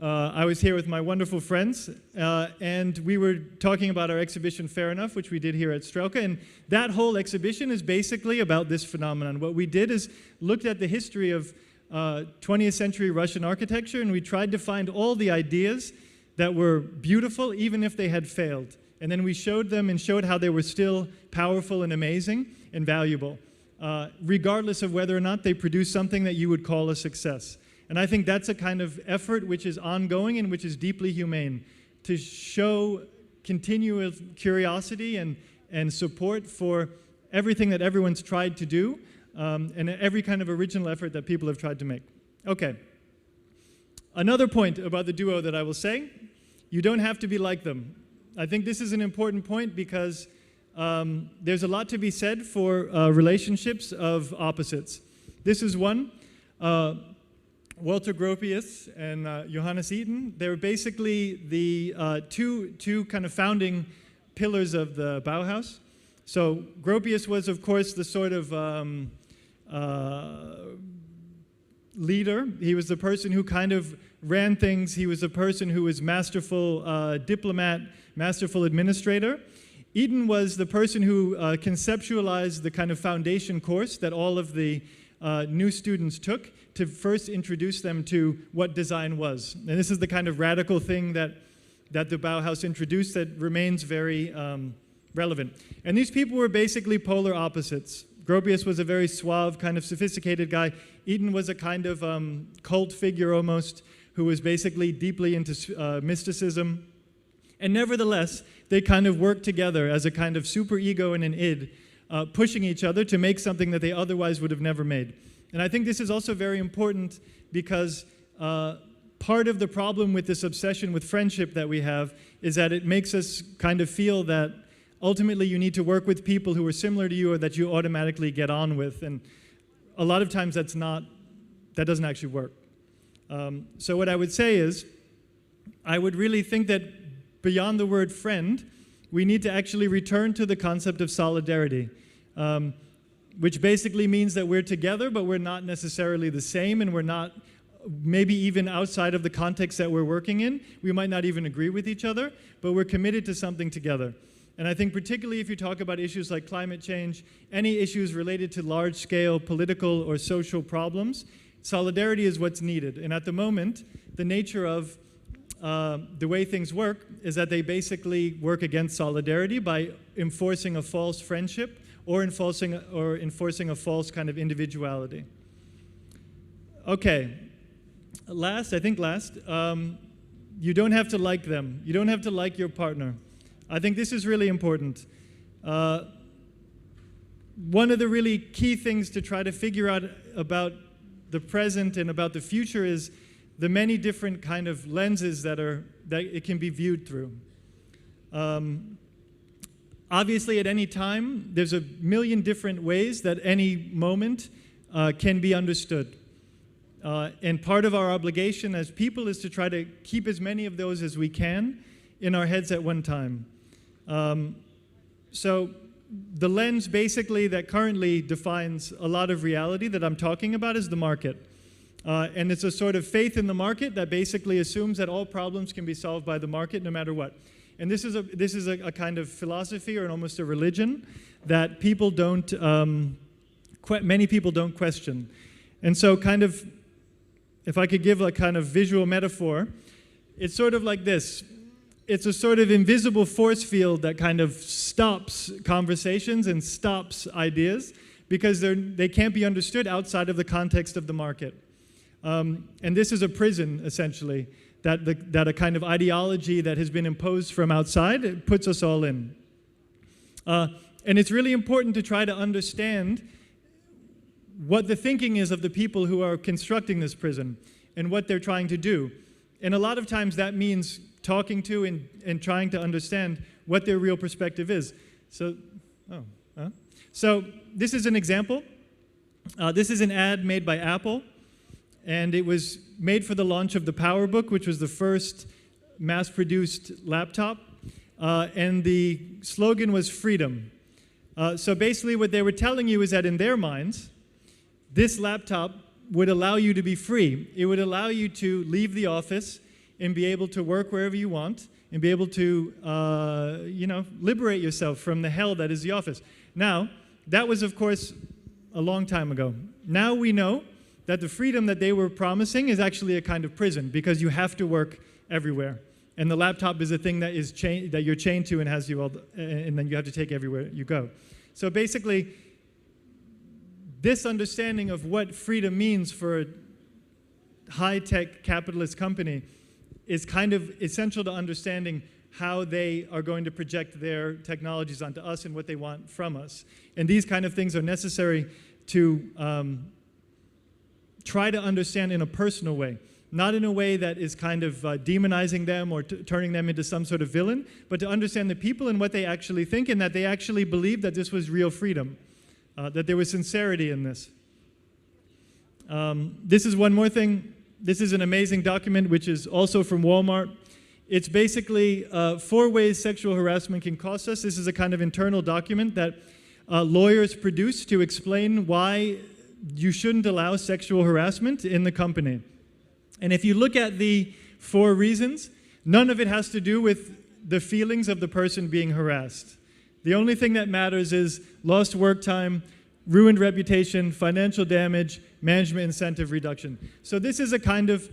I was here with my wonderful friends, and we were talking about our exhibition, Fair Enough, which we did here at Strelki, and that whole exhibition is basically about this phenomenon. What we did is looked at the history of 20th century Russian architecture, and we tried to find all the ideas that were beautiful, even if they had failed. And then we showed them and showed how they were still powerful and amazing and valuable, regardless of whether or not they produced something that you would call a success. And I think that's a kind of effort which is ongoing and which is deeply humane, to show continuous curiosity and support for everything that everyone's tried to do, and every kind of original effort that people have tried to make. Okay. Another point about the duo that I will say, you don't have to be like them. I think this is an important point because there's a lot to be said for relationships of opposites. This is one. Walter Gropius and Johannes Eden, they were basically the two kind of founding pillars of the Bauhaus. So Gropius was, of course, the sort of leader. He was the person who kind of ran things. He was the person who was masterful diplomat, masterful administrator. Eden was the person who conceptualized the kind of foundation course that all of the new students took to first introduce them to what design was. And this is the kind of radical thing that the Bauhaus introduced that remains very relevant. And these people were basically polar opposites. Gropius was a very suave, kind of sophisticated guy. Eden was a kind of cult figure almost, who was basically deeply into mysticism. And nevertheless, they kind of worked together as a kind of superego and an id, pushing each other to make something that they otherwise would have never made. And I think this is also very important because part of the problem with this obsession with friendship that we have is that it makes us kind of feel that ultimately you need to work with people who are similar to you or that you automatically get on with. And a lot of times that doesn't actually work. So what I would say is, I would really think that beyond the word friend, we need to actually return to the concept of solidarity, which basically means that we're together, but we're not necessarily the same, and we're not, maybe even outside of the context that we're working in, we might not even agree with each other, but we're committed to something together. And I think particularly if you talk about issues like climate change, any issues related to large-scale political or social problems, solidarity is what's needed. And at the moment, the nature of the way things work is that they basically work against solidarity by enforcing a false friendship or enforcing a false kind of individuality. Okay, last, you don't have to like them. You don't have to like your partner. I think this is really important. One of the really key things to try to figure out about the present and about the future is the many different kind of lenses that it can be viewed through. Obviously, at any time, there's a million different ways that any moment can be understood. And part of our obligation as people is to try to keep as many of those as we can in our heads at one time. So the lens basically that currently defines a lot of reality that I'm talking about is the market. And it's a sort of faith in the market that basically assumes that all problems can be solved by the market no matter what. And this is a kind of philosophy or almost a religion that people don't, many people don't question. And so kind of, if I could give a kind of visual metaphor, it's sort of like this. It's a sort of invisible force field that kind of stops conversations and stops ideas because they can't be understood outside of the context of the market. And this is a prison, essentially, that a kind of ideology that has been imposed from outside, it puts us all in. And it's really important to try to understand what the thinking is of the people who are constructing this prison and what they're trying to do. And a lot of times that means talking to and trying to understand what their real perspective is. So this is an example. This is an ad made by Apple. And it was made for the launch of the PowerBook, which was the first mass-produced laptop. And the slogan was freedom. So basically what they were telling you is that in their minds, this laptop would allow you to be free. It would allow you to leave the office and be able to work wherever you want and be able to, liberate yourself from the hell that is the office. Now, that was, of course, a long time ago. Now we know that the freedom that they were promising is actually a kind of prison because you have to work everywhere. And the laptop is a thing that is that you're chained to and has you all, and then you have to take everywhere you go. So basically, this understanding of what freedom means for a high-tech capitalist company is kind of essential to understanding how they are going to project their technologies onto us and what they want from us. And these kind of things are necessary to try to understand in a personal way, not in a way that is kind of demonizing them or turning them into some sort of villain, but to understand the people and what they actually think and that they actually believe that this was real freedom, that there was sincerity in this. This is one more thing. This is an amazing document, which is also from Walmart. It's basically 4 ways sexual harassment can cost us. This is a kind of internal document that lawyers produce to explain why you shouldn't allow sexual harassment in the company. And if you look at the 4 reasons, none of it has to do with the feelings of the person being harassed. The only thing that matters is lost work time, ruined reputation, financial damage, management incentive reduction. So this is a kind of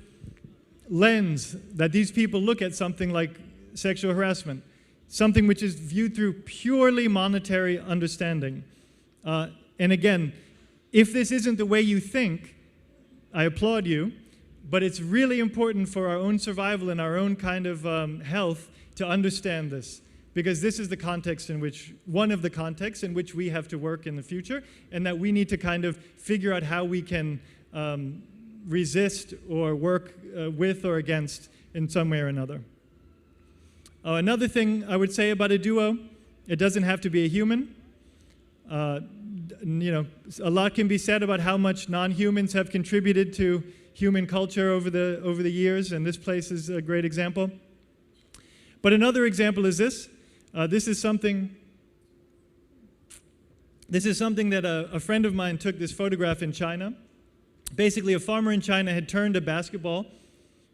lens that these people look at something like sexual harassment, something which is viewed through purely monetary understanding. And again, if this isn't the way you think, I applaud you, but it's really important for our own survival and our own kind of health to understand this, because this is the context in which, one of the contexts in which we have to work in the future, and that we need to kind of figure out how we can resist or work with or against in some way or another. Another thing I would say about a duo, it doesn't have to be a human. A lot can be said about how much non-humans have contributed to human culture over the years, and this place is a great example. But another example is this. This is something that a friend of mine took this photograph in China. Basically, a farmer in China had turned a basketball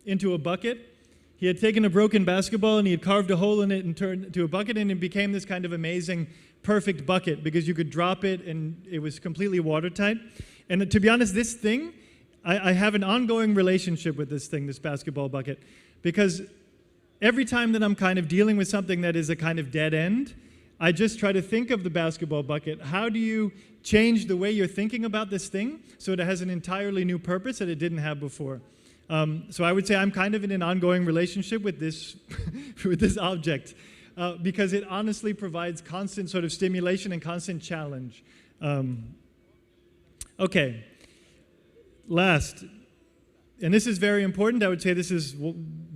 into a bucket. He had taken a broken basketball and he had carved a hole in it and turned it into a bucket, and it became this kind of amazing, perfect bucket because you could drop it and it was completely watertight. And to be honest, this thing, I have an ongoing relationship with this thing, this basketball bucket, because every time that I'm kind of dealing with something that is a kind of dead end, I just try to think of the basketball bucket. How do you change the way you're thinking about this thing so it has an entirely new purpose that it didn't have before? So I would say I'm kind of in an ongoing relationship with this, with this object because it honestly provides constant sort of stimulation and constant challenge. Okay, last, and this is very important. I would say this is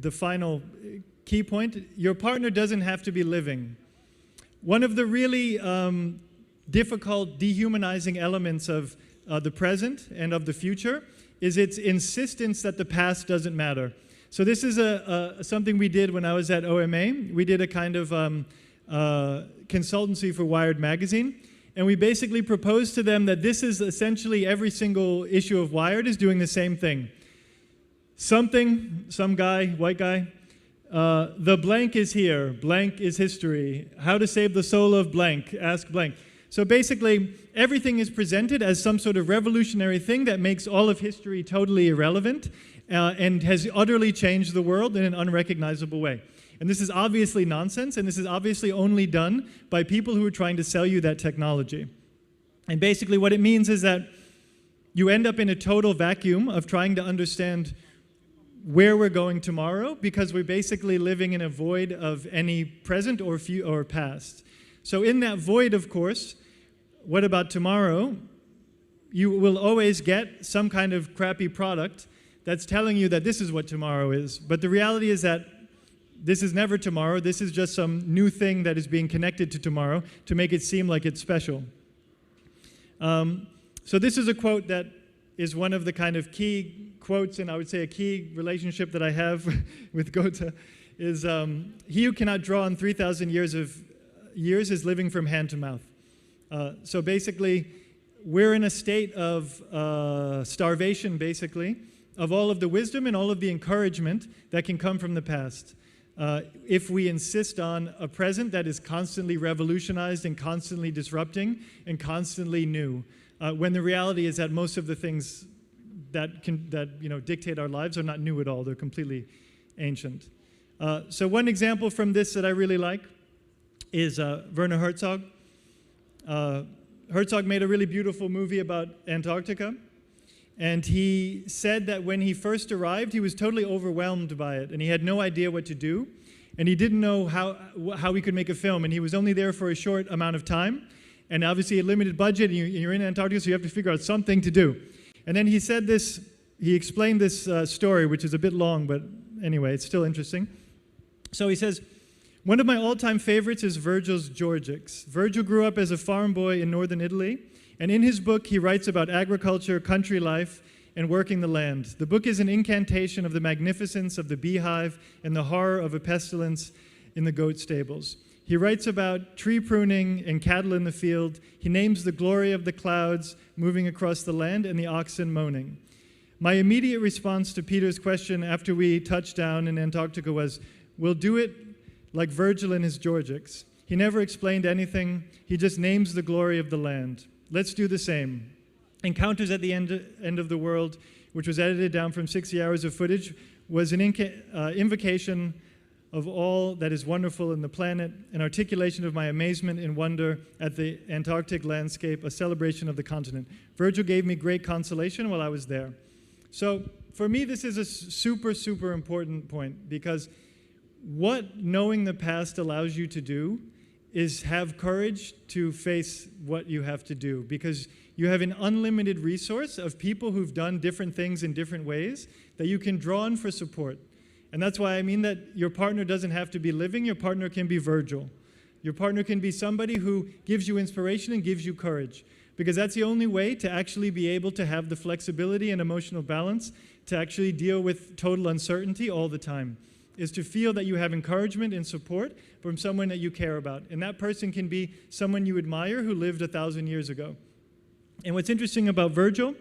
the final key point. Your partner doesn't have to be living. One of the really difficult, dehumanizing elements of the present and of the future is its insistence that the past doesn't matter. So this is something we did when I was at OMA. We did a kind of consultancy for Wired magazine. And we basically proposed to them that this is essentially every single issue of Wired is doing the same thing. Something, some guy, white guy, the blank is here, blank is history. How to save the soul of blank, ask blank. So basically, everything is presented as some sort of revolutionary thing that makes all of history totally irrelevant and has utterly changed the world in an unrecognizable way. And this is obviously nonsense, and this is obviously only done by people who are trying to sell you that technology. And basically what it means is that you end up in a total vacuum of trying to understand where we're going tomorrow, because we're basically living in a void of any present or past. So in that void, of course, what about tomorrow? You will always get some kind of crappy product that's telling you that this is what tomorrow is. But the reality is that this is never tomorrow. This is just some new thing that is being connected to tomorrow to make it seem like it's special. So this is a quote that is one of the kind of key quotes, and I would say a key relationship that I have with Goethe is, he who cannot draw on 3,000 years is living from hand to mouth. So basically, we're in a state of starvation, basically, of all of the wisdom and all of the encouragement that can come from the past. If we insist on a present that is constantly revolutionized and constantly disrupting and constantly new, when the reality is that most of the things that dictate our lives are not new at all. They're completely ancient. So one example from this that I really like is Verna Hartzog. Hartzog made a really beautiful movie about Antarctica. And he said that when he first arrived, he was totally overwhelmed by it, and he had no idea what to do, and he didn't know how he could make a film, and he was only there for a short amount of time, and obviously a limited budget, and you're in Antarctica, so you have to figure out something to do. And then he said this, he explained this story, which is a bit long, but anyway, it's still interesting. So he says, one of my all-time favorites is Virgil's Georgics. Virgil grew up as a farm boy in northern Italy, and in his book, he writes about agriculture, country life, and working the land. The book is an incantation of the magnificence of the beehive and the horror of a pestilence in the goat stables. He writes about tree pruning and cattle in the field. He names the glory of the clouds moving across the land and the oxen moaning. My immediate response to Peter's question after we touched down in Antarctica was, we'll do it like Virgil in his Georgics. He never explained anything. He just names the glory of the land. Let's do the same. Encounters at the End of the World, which was edited down from 60 hours of footage, was an invocation of all that is wonderful in the planet, an articulation of my amazement and wonder at the Antarctic landscape, a celebration of the continent. Virgil gave me great consolation while I was there. So for me, this is a super, super important point, because what knowing the past allows you to do is have courage to face what you have to do, because you have an unlimited resource of people who've done different things in different ways that you can draw on for support. And that's why I mean that your partner doesn't have to be living, your partner can be Virgil. Your partner can be somebody who gives you inspiration and gives you courage, because that's the only way to actually be able to have the flexibility and emotional balance to actually deal with total uncertainty all the time, is to feel that you have encouragement and support from someone that you care about. And that person can be someone you admire who lived 1,000 years ago. And what's interesting about Virgil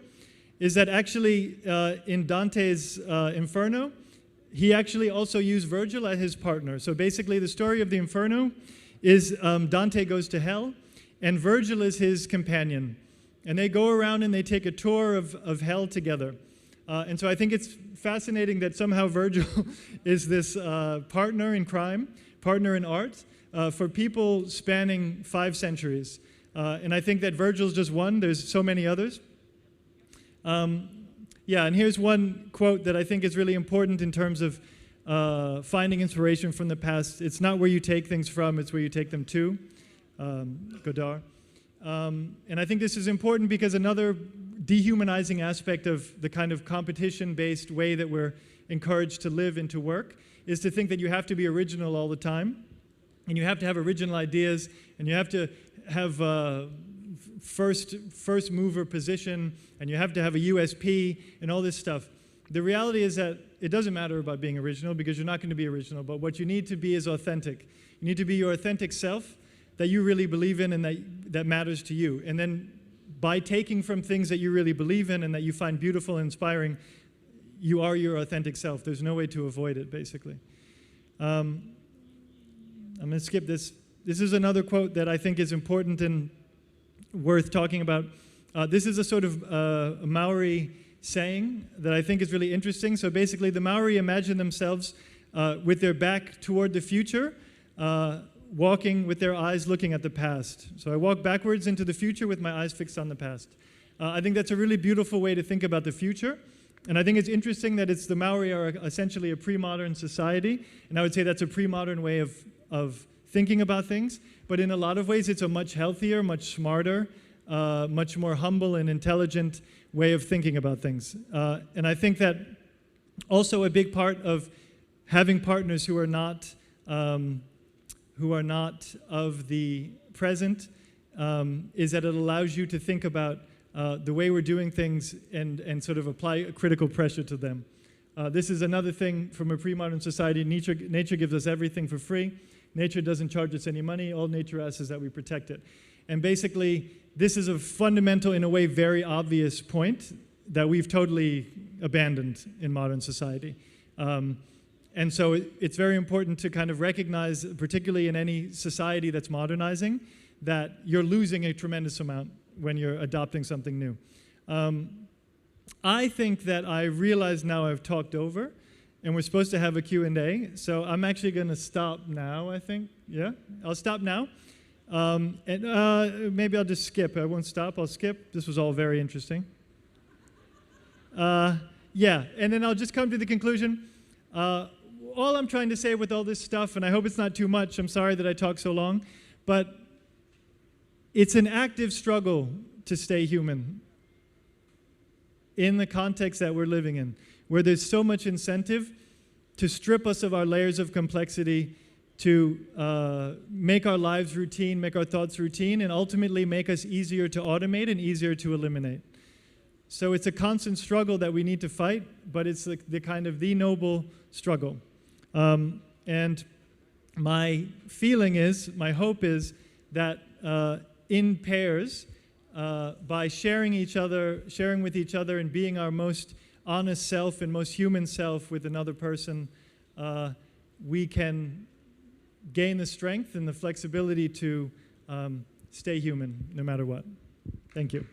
is that actually in Dante's Inferno, he actually also used Virgil as his partner. So basically the story of the Inferno is Dante goes to hell, and Virgil is his companion. And they go around and they take a tour of hell together. And so I think it's fascinating that somehow Virgil is this partner in crime, partner in art, for people spanning 5 centuries. And I think that Virgil's just one. There's so many others. Yeah, and here's one quote that I think is really important in terms of finding inspiration from the past. It's not where you take things from, it's where you take them to. Godard. And I think this is important because another dehumanizing aspect of the kind of competition-based way that we're encouraged to live and to work is to think that you have to be original all the time. and you have to have original ideas, and you have to have first mover position, and you have to have a USP and all this stuff. The reality is that it doesn't matter about being original, because you're not going to be original, but what you need to be is authentic. You need to be your authentic self that you really believe in and that matters to you. And then by taking from things that you really believe in and that you find beautiful and inspiring, you are your authentic self. There's no way to avoid it, basically. I'm going to skip this. This is another quote that I think is important and worth talking about. This is a sort of a Maori saying that I think is really interesting. So basically, the Maori imagine themselves with their back toward the future, walking with their eyes looking at the past. So I walk backwards into the future with my eyes fixed on the past. I think that's a really beautiful way to think about the future. And I think it's interesting that the Maori are essentially a pre-modern society. And I would say that's a pre-modern way of thinking about things. But in a lot of ways, it's a much healthier, much smarter, much more humble and intelligent way of thinking about things. And I think that also a big part of having partners who are not of the present is that it allows you to think about the way we're doing things and sort of apply a critical pressure to them. This is another thing from a pre-modern society. Nature gives us everything for free. Nature doesn't charge us any money. All nature asks is that we protect it. And basically, this is a fundamental, in a way, very obvious point that we've totally abandoned in modern society. And so it's very important to kind of recognize, particularly in any society that's modernizing, that you're losing a tremendous amount when you're adopting something new. I think that I realize now I've talked over, and we're supposed to have a Q&A, so I'm actually going to stop now, I think. Yeah? I'll stop now. Maybe I'll just skip. I won't stop. I'll skip. This was all very interesting. Yeah, and then I'll just come to the conclusion. All I'm trying to say with all this stuff, and I hope it's not too much, I'm sorry that I talk so long, but it's an active struggle to stay human in the context that we're living in, where there's so much incentive to strip us of our layers of complexity, to make our lives routine, make our thoughts routine, and ultimately make us easier to automate and easier to eliminate. So it's a constant struggle that we need to fight, but it's the kind of the noble struggle. And my feeling is, my hope is that in pairs, by sharing with each other and being our most honest self and most human self with another person, we can gain the strength and the flexibility to stay human no matter what. Thank you.